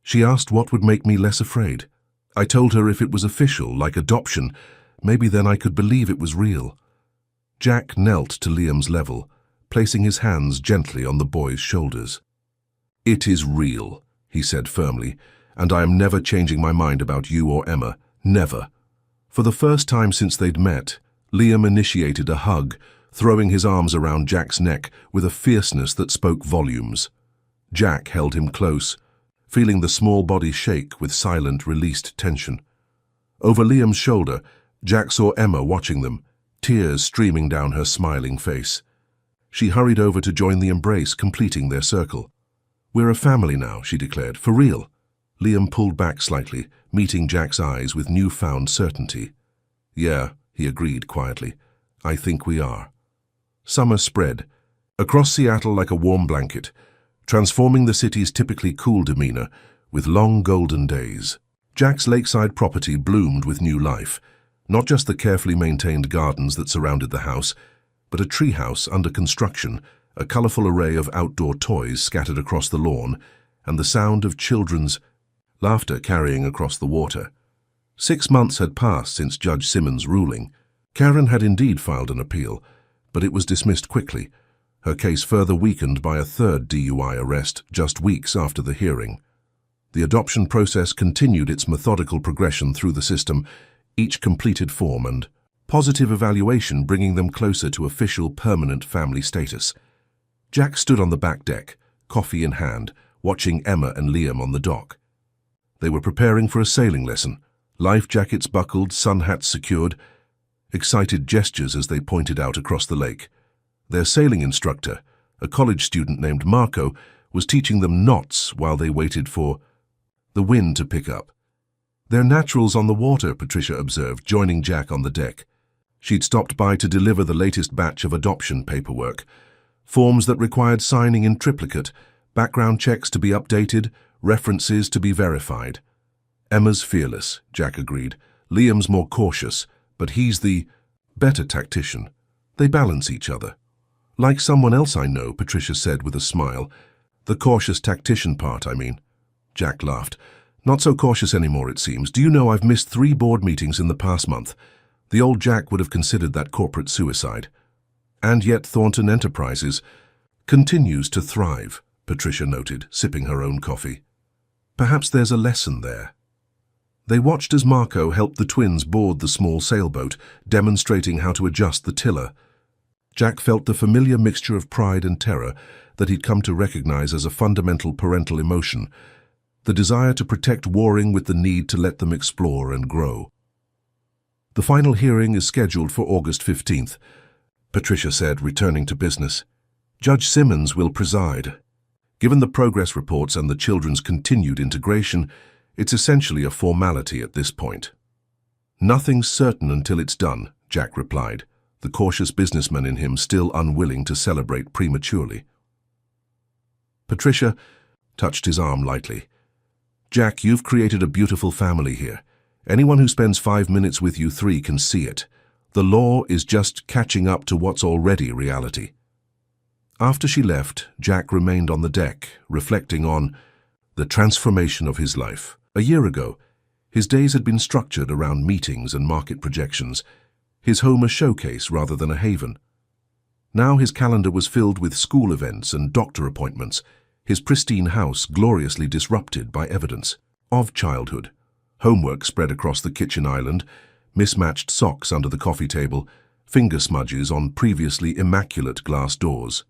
Speaker 1: She asked what would make me less afraid. I told her if it was official, like adoption, maybe then I could believe it was real. Jack knelt to Liam's level, placing his hands gently on the boy's shoulders. "It is real," he said firmly, "and I am never changing my mind about you or Emma. Never." For the first time since they'd met, Liam initiated a hug, throwing his arms around Jack's neck with a fierceness that spoke volumes. Jack held him close, feeling the small body shake with silent, released tension. Over Liam's shoulder, Jack saw Emma watching them, tears streaming down her smiling face. She hurried over to join the embrace, completing their circle. "We're a family now," she declared, "for real." Liam pulled back slightly, meeting Jack's eyes with newfound certainty. "Yeah," he agreed quietly, "I think we are." Summer spread across Seattle like a warm blanket, transforming the city's typically cool demeanor with long golden days. Jack's lakeside property bloomed with new life, not just the carefully maintained gardens that surrounded the house, but a treehouse under construction, a colorful array of outdoor toys scattered across the lawn, and the sound of children's laughter carrying across the water. 6 months had passed since Judge Simmons' ruling. Karen had indeed filed an appeal, but it was dismissed quickly, her case further weakened by a third DUI arrest just weeks after the hearing. The adoption process continued its methodical progression through the system, each completed form and positive evaluation bringing them closer to official permanent family status. Jack stood on the back deck, coffee in hand, watching Emma and Liam on the dock. They were preparing for a sailing lesson, life jackets buckled, sun hats secured, excited gestures as they pointed out across the lake. Their sailing instructor, a college student named Marco, was teaching them knots while they waited for the wind to pick up. "They're naturals on the water," Patricia observed, joining Jack on the deck. She'd stopped by to deliver the latest batch of adoption paperwork, forms that required signing in triplicate, background checks to be updated, references to be verified. "Emma's fearless," Jack agreed. "Liam's more cautious, but he's the better tactician. They balance each other." "Like someone else I know," Patricia said with a smile. "The cautious tactician part, I mean." Jack laughed. "Not so cautious anymore, it seems. Do you know I've missed 3 board meetings in the past month? The old Jack would have considered that corporate suicide. And yet Thornton Enterprises continues to thrive," Patricia noted, sipping her own coffee. "Perhaps there's a lesson there." They watched as Marco helped the twins board the small sailboat, demonstrating how to adjust the tiller. Jack felt the familiar mixture of pride and terror that he'd come to recognize as a fundamental parental emotion, the desire to protect warring with the need to let them explore and grow. "The final hearing is scheduled for August 15th, Patricia said, returning to business. "Judge Simmons will preside. Given the progress reports and the children's continued integration, it's essentially a formality at this point." "Nothing's certain until it's done," Jack replied, the cautious businessman in him still unwilling to celebrate prematurely. Patricia touched his arm lightly. "Jack, you've created a beautiful family here. Anyone who spends 5 minutes with you 3 can see it. The law is just catching up to what's already reality." After she left, Jack remained on the deck, reflecting on the transformation of his life. A year ago, his days had been structured around meetings and market projections, his home a showcase rather than a haven. Now his calendar was filled with school events and doctor appointments, his pristine house gloriously disrupted by evidence of childhood. Homework spread across the kitchen island, mismatched socks under the coffee table, finger smudges on previously immaculate glass doors.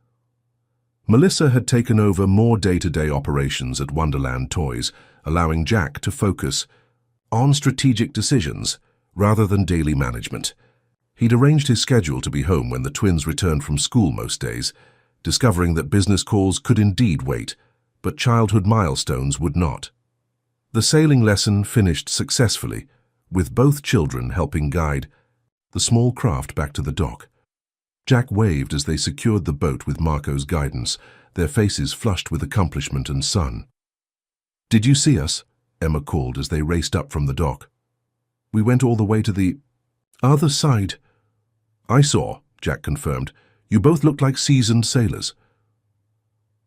Speaker 1: Melissa had taken over more day-to-day operations at Wonderland Toys, allowing Jack to focus on strategic decisions rather than daily management. He'd arranged his schedule to be home when the twins returned from school most days, discovering that business calls could indeed wait, but childhood milestones would not. The sailing lesson finished successfully, with both children helping guide the small craft back to the dock. Jack waved as they secured the boat with Marco's guidance, their faces flushed with accomplishment and sun. "Did you see us?" Emma called as they raced up from the dock. "We went all the way to the other side." "I saw," Jack confirmed. "You both looked like seasoned sailors."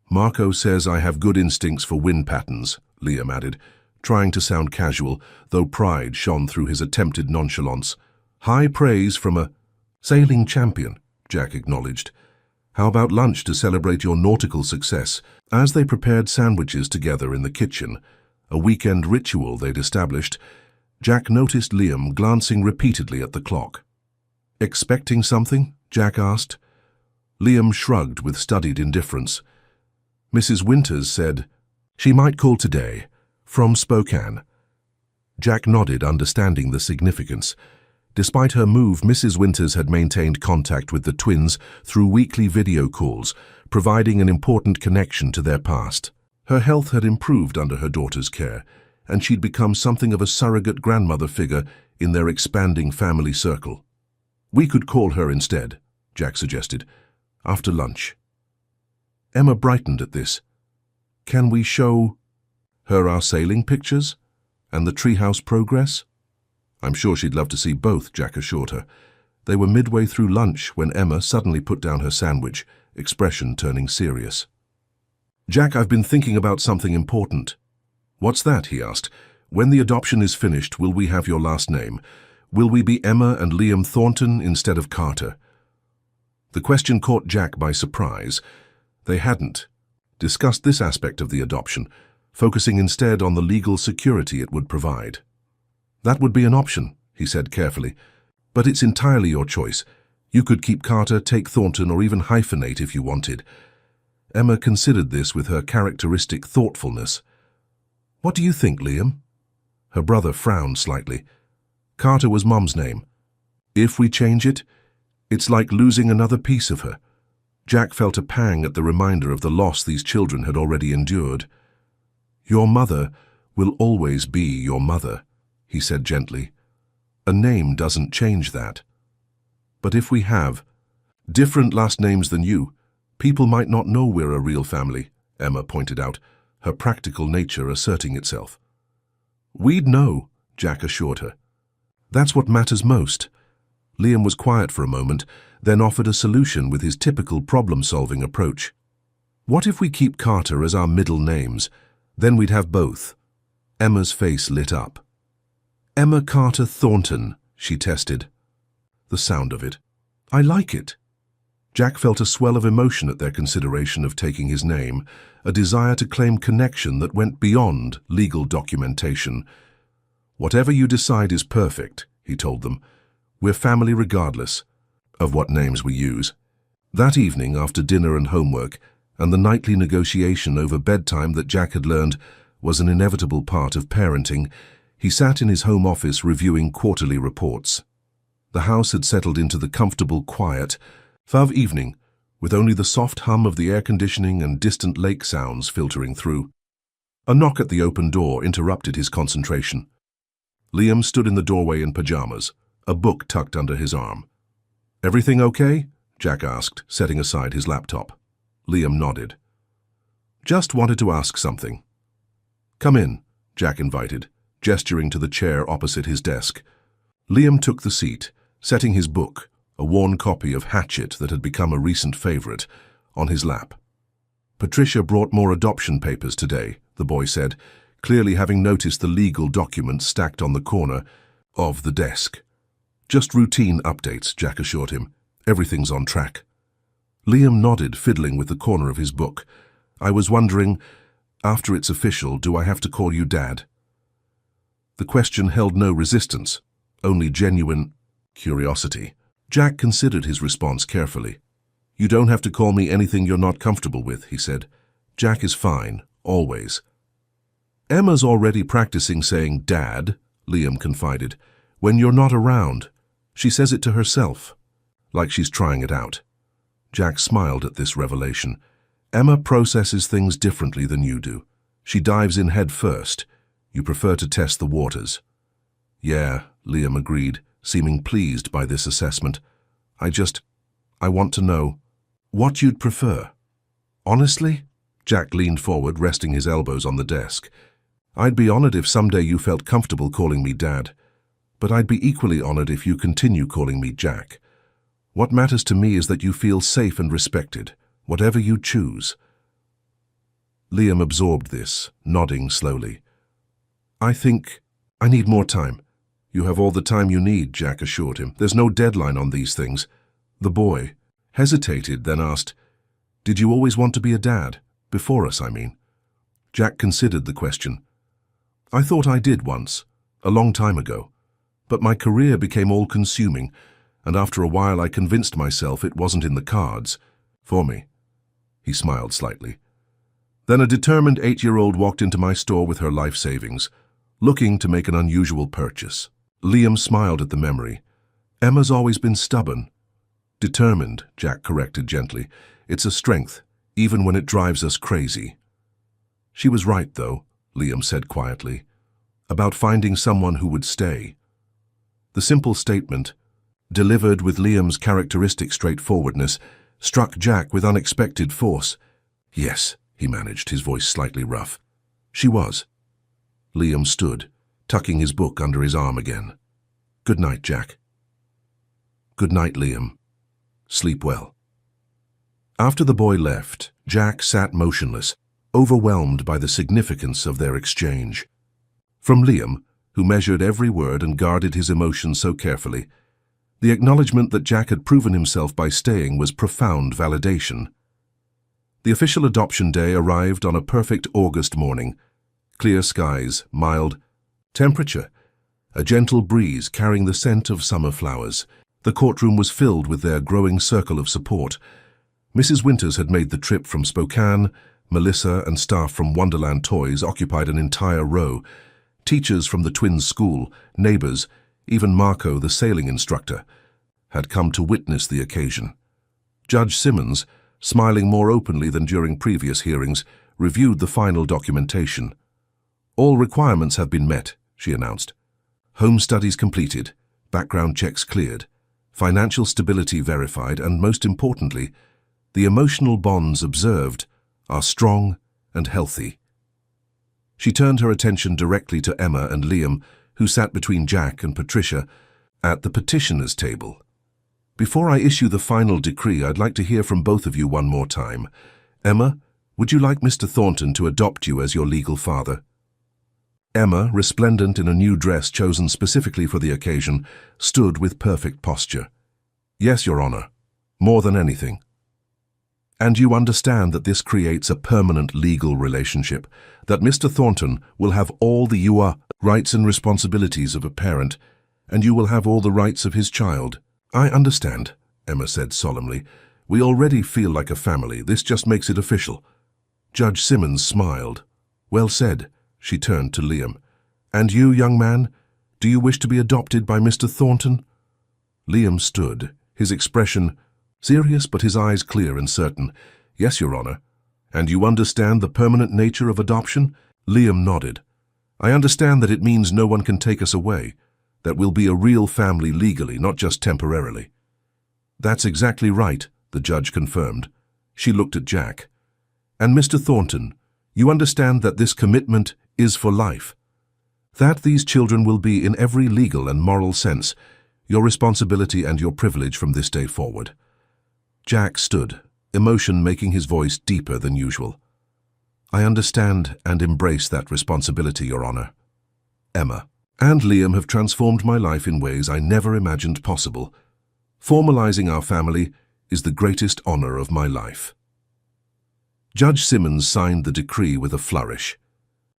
Speaker 1: "Marco says I have good instincts for wind patterns," Liam added, trying to sound casual, though pride shone through his attempted nonchalance. "High praise from a sailing champion," Jack acknowledged. "How about lunch to celebrate your nautical success?" As they prepared sandwiches together in the kitchen, a weekend ritual they'd established, Jack noticed Liam glancing repeatedly at the clock. "Expecting something?" Jack asked. Liam shrugged with studied indifference. "Mrs. Winters said she might call today, from Spokane." Jack nodded, understanding the significance. Despite her move, Mrs. Winters had maintained contact with the twins through weekly video calls, providing an important connection to their past. Her health had improved under her daughter's care, and she'd become something of a surrogate grandmother figure in their expanding family circle. "We could call her instead," Jack suggested, "after lunch." Emma brightened at this. "Can we show her our sailing pictures and the treehouse progress?" "I'm sure she'd love to see both," Jack assured her. They were midway through lunch when Emma suddenly put down her sandwich, expression turning serious. "Jack, I've been thinking about something important." "What's that?" he asked. When the adoption is finished, will we have your last name? Will we be Emma and Liam Thornton instead of Carter? The question caught Jack by surprise. They hadn't discussed this aspect of the adoption, focusing instead on the legal security it would provide. That would be an option, he said carefully, but it's entirely your choice. You could keep Carter, take Thornton, or even hyphenate if you wanted. Emma considered this with her characteristic thoughtfulness. What do you think, Liam? Her brother frowned slightly. Carter was Mum's name. If we change it, it's like losing another piece of her. Jack felt a pang at the reminder of the loss these children had already endured. Your mother will always be your mother, he said gently. A name doesn't change that. But if we have different last names than you, people might not know we're a real family, Emma pointed out, her practical nature asserting itself. We'd know, Jack assured her. That's what matters most. Liam was quiet for a moment, then offered a solution with his typical problem-solving approach. What if we keep Carter as our middle names? Then we'd have both. Emma's face lit up. Emma Carter Thornton, she tested. The sound of it. I like it. Jack felt a swell of emotion at their consideration of taking his name, a desire to claim connection that went beyond legal documentation. Whatever you decide is perfect, he told them. We're family regardless of what names we use. That evening, after dinner and homework, and the nightly negotiation over bedtime that Jack had learned was an inevitable part of parenting, he sat in his home office reviewing quarterly reports. The house had settled into the comfortable quiet of evening, with only the soft hum of the air conditioning and distant lake sounds filtering through. A knock at the open door interrupted his concentration. Liam stood in the doorway in pajamas, a book tucked under his arm. Everything okay? Jack asked, setting aside his laptop. Liam nodded. Just wanted to ask something. Come in, Jack invited, gesturing to the chair opposite his desk. Liam took the seat, setting his book, a worn copy of Hatchet that had become a recent favorite, on his lap. Patricia brought more adoption papers today, the boy said, clearly having noticed the legal documents stacked on the corner of the desk. Just routine updates, Jack assured him. Everything's on track. Liam nodded, fiddling with the corner of his book. I was wondering, after it's official, do I have to call you Dad? The question held no resistance, only genuine curiosity. Jack considered his response carefully. You don't have to call me anything you're not comfortable with, he said. Jack is fine, always. Emma's already practicing saying Dad, Liam confided, when you're not around. She says it to herself, like she's trying it out. Jack smiled at this revelation. Emma processes things differently than you do. She dives in head first. You prefer to test the waters. Yeah, Liam agreed, seeming pleased by this assessment. I want to know what you'd prefer. Honestly? Jack leaned forward, resting his elbows on the desk. I'd be honored if someday you felt comfortable calling me Dad, but I'd be equally honored if you continue calling me Jack. What matters to me is that you feel safe and respected, whatever you choose. Liam absorbed this, nodding slowly. I think I need more time. You have all the time you need, Jack assured him. There's no deadline on these things. The boy hesitated, then asked, Did you always want to be a dad? Before us, I mean. Jack considered the question. I thought I did once, a long time ago. But my career became all-consuming, and after a while I convinced myself it wasn't in the cards for me. He smiled slightly. Then a determined 8-year-old walked into my store with her life savings, looking to make an unusual purchase. Liam smiled at the memory. Emma's always been stubborn. Determined, Jack corrected gently. It's a strength, even when it drives us crazy. She was right, though, Liam said quietly, about finding someone who would stay. The simple statement, delivered with Liam's characteristic straightforwardness, struck Jack with unexpected force. Yes, he managed, his voice slightly rough. She was. Liam stood, tucking his book under his arm again. Good night, Jack. Good night, Liam. Sleep well. After the boy left, Jack sat motionless, overwhelmed by the significance of their exchange. From Liam, who measured every word and guarded his emotions so carefully. The acknowledgement that Jack had proven himself by staying was profound validation. The official adoption day arrived on a perfect August morning. Clear skies, mild temperature, a gentle breeze carrying the scent of summer flowers. The courtroom was filled with their growing circle of support. Mrs. Winters had made the trip from Spokane. Melissa and staff from Wonderland Toys occupied an entire row. Teachers from the twins' school, neighbors, even Marco, the sailing instructor, had come to witness the occasion. Judge Simmons, smiling more openly than during previous hearings, reviewed the final documentation. "All requirements have been met," she announced. "Home studies completed, background checks cleared, financial stability verified, and most importantly, the emotional bonds observed are strong and healthy." She turned her attention directly to Emma and Liam, who sat between Jack and Patricia at the petitioner's table. "Before I issue the final decree, I'd like to hear from both of you one more time. Emma, would you like Mr. Thornton to adopt you as your legal father?" Emma, resplendent in a new dress chosen specifically for the occasion, stood with perfect posture. "Yes, Your Honor. More than anything." "And you understand that this creates a permanent legal relationship, that Mr. Thornton will have all the rights and responsibilities of a parent, and you will have all the rights of his child." "I understand," Emma said solemnly. "We already feel like a family. This just makes it official." Judge Simmons smiled. "Well said." She turned to Liam. "And you, young man, do you wish to be adopted by Mr. Thornton?" Liam stood, his expression serious but his eyes clear and certain. "Yes, Your Honor." "And you understand the permanent nature of adoption?" Liam nodded. "I understand that it means no one can take us away, that we'll be a real family legally, not just temporarily." "That's exactly right," the judge confirmed. She looked at Jack. "And Mr. Thornton, you understand that this commitment is for life, that these children will be, in every legal and moral sense, your responsibility and your privilege from this day forward." Jack stood, emotion making his voice deeper than usual. "I understand and embrace that responsibility, Your Honor. Emma and Liam have transformed my life in ways I never imagined possible. Formalizing our family is the greatest honor of my life." Judge Simmons signed the decree with a flourish.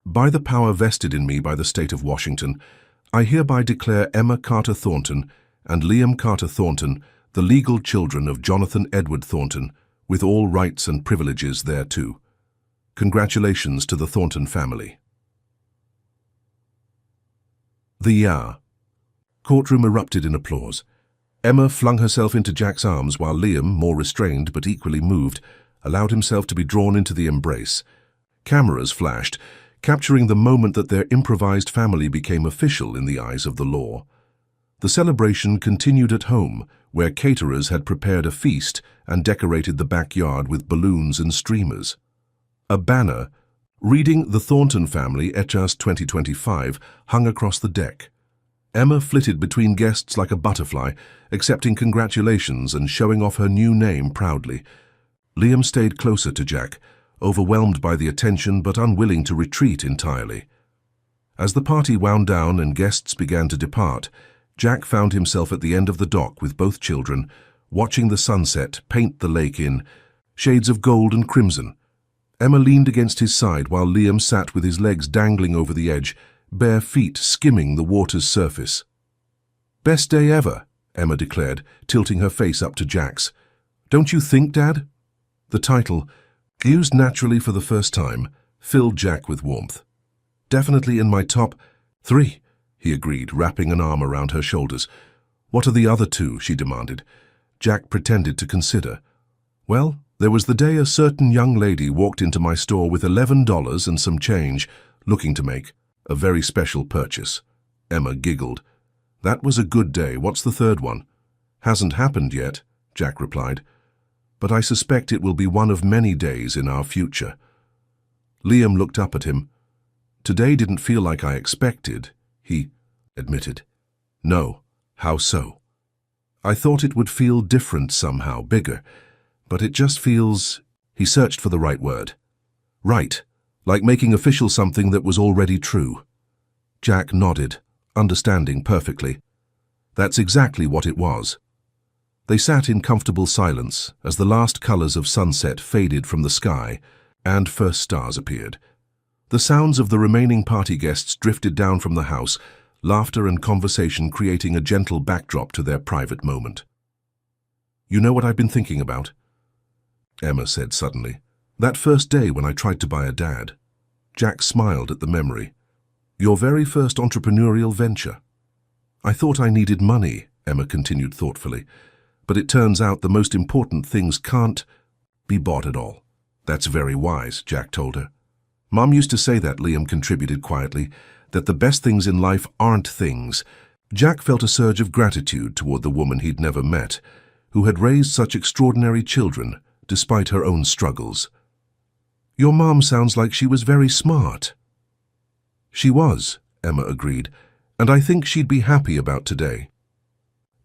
Speaker 1: "By the power vested in me by the state of Washington, I hereby declare Emma Carter Thornton and Liam Carter Thornton the legal children of Jonathan Edward Thornton, with all rights and privileges thereto. Congratulations to the Thornton family." The courtroom erupted in applause. Emma flung herself into Jack's arms while Liam, more restrained but equally moved, allowed himself to be drawn into the embrace. Cameras flashed, capturing the moment that their improvised family became official in the eyes of the law. The celebration continued at home, where caterers had prepared a feast and decorated the backyard with balloons and streamers. A banner reading "The Thornton Family, Etchas 2025, hung across the deck. Emma flitted between guests like a butterfly, accepting congratulations and showing off her new name proudly. Liam stayed closer to Jack, overwhelmed by the attention but unwilling to retreat entirely. As the party wound down and guests began to depart, Jack found himself at the end of the dock with both children, watching the sunset paint the lake in shades of gold and crimson. Emma leaned against his side while Liam sat with his legs dangling over the edge, bare feet skimming the water's surface. "Best day ever," Emma declared, tilting her face up to Jack's. "Don't you think, Dad?" The title, used naturally for the first time, filled Jack with warmth. "Definitely in my top 3, he agreed, wrapping an arm around her shoulders. "What are the other 2, she demanded. Jack pretended to consider. "Well, there was the day a certain young lady walked into my store with $11 and some change, looking to make a very special purchase." Emma giggled. "That was a good day. What's the third one?" "Hasn't happened yet," Jack replied. "But I suspect it will be one of many days in our future." Liam looked up at him. "Today didn't feel like I expected," he admitted. "No, how so?" "I thought it would feel different somehow, bigger. But it just feels—" He searched for the right word. "Right, like making official something that was already true." Jack nodded, understanding perfectly. That's exactly what it was. They sat in comfortable silence as the last colors of sunset faded from the sky and first stars appeared. The sounds of the remaining party guests drifted down from the house, laughter and conversation creating a gentle backdrop to their private moment. "You know what I've been thinking about?" Emma said suddenly. "That first day when I tried to buy a dad." Jack smiled at the memory. "Your very first entrepreneurial venture." "I thought I needed money," Emma continued thoughtfully, "but it turns out the most important things can't be bought at all." "That's very wise," Jack told her. "Mom used to say that," Liam contributed quietly, "that the best things in life aren't things." Jack felt a surge of gratitude toward the woman he'd never met, who had raised such extraordinary children despite her own struggles. "Your mom sounds like she was very smart." "She was," Emma agreed, "and I think she'd be happy about today."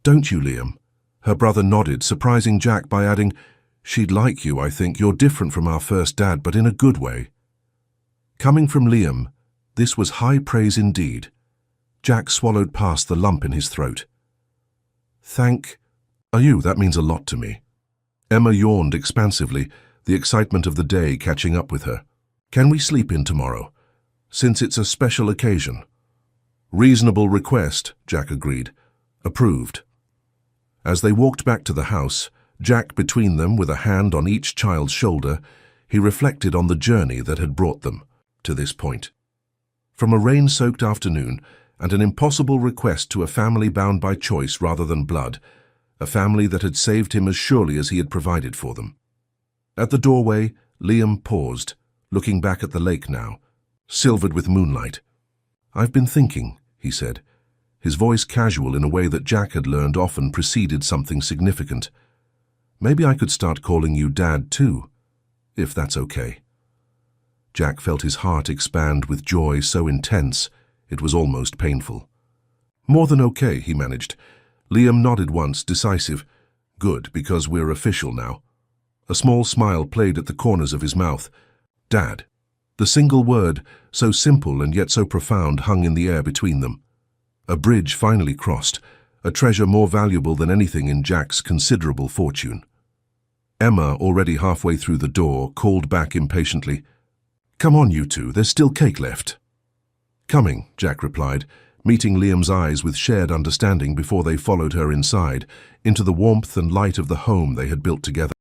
Speaker 1: "Don't you, Liam?" Her brother nodded, surprising Jack by adding, "She'd like you, I think. You're different from our first dad, but in a good way." Coming from Liam, this was high praise indeed. Jack swallowed past the lump in his throat. "Thank you, that means a lot to me." Emma yawned expansively, the excitement of the day catching up with her. "Can we sleep in tomorrow, since it's a special occasion?" "Reasonable request," Jack agreed. "Approved." As they walked back to the house, Jack between them with a hand on each child's shoulder, he reflected on the journey that had brought them to this point. From a rain-soaked afternoon and an impossible request to a family bound by choice rather than blood, a family that had saved him as surely as he had provided for them. At the doorway, Liam paused, looking back at the lake now, silvered with moonlight. "I've been thinking," he said, his voice casual in a way that Jack had learned often preceded something significant. "Maybe I could start calling you Dad too, if that's okay." Jack felt his heart expand with joy so intense it was almost painful. "More than okay," he managed. Liam nodded once, decisive. "Good, because we're official now." A small smile played at the corners of his mouth. "Dad." The single word, so simple and yet so profound, hung in the air between them. A bridge finally crossed, a treasure more valuable than anything in Jack's considerable fortune. Emma, already halfway through the door, called back impatiently, "Come on, you two, there's still cake left." "Coming," Jack replied, meeting Liam's eyes with shared understanding before they followed her inside, into the warmth and light of the home they had built together.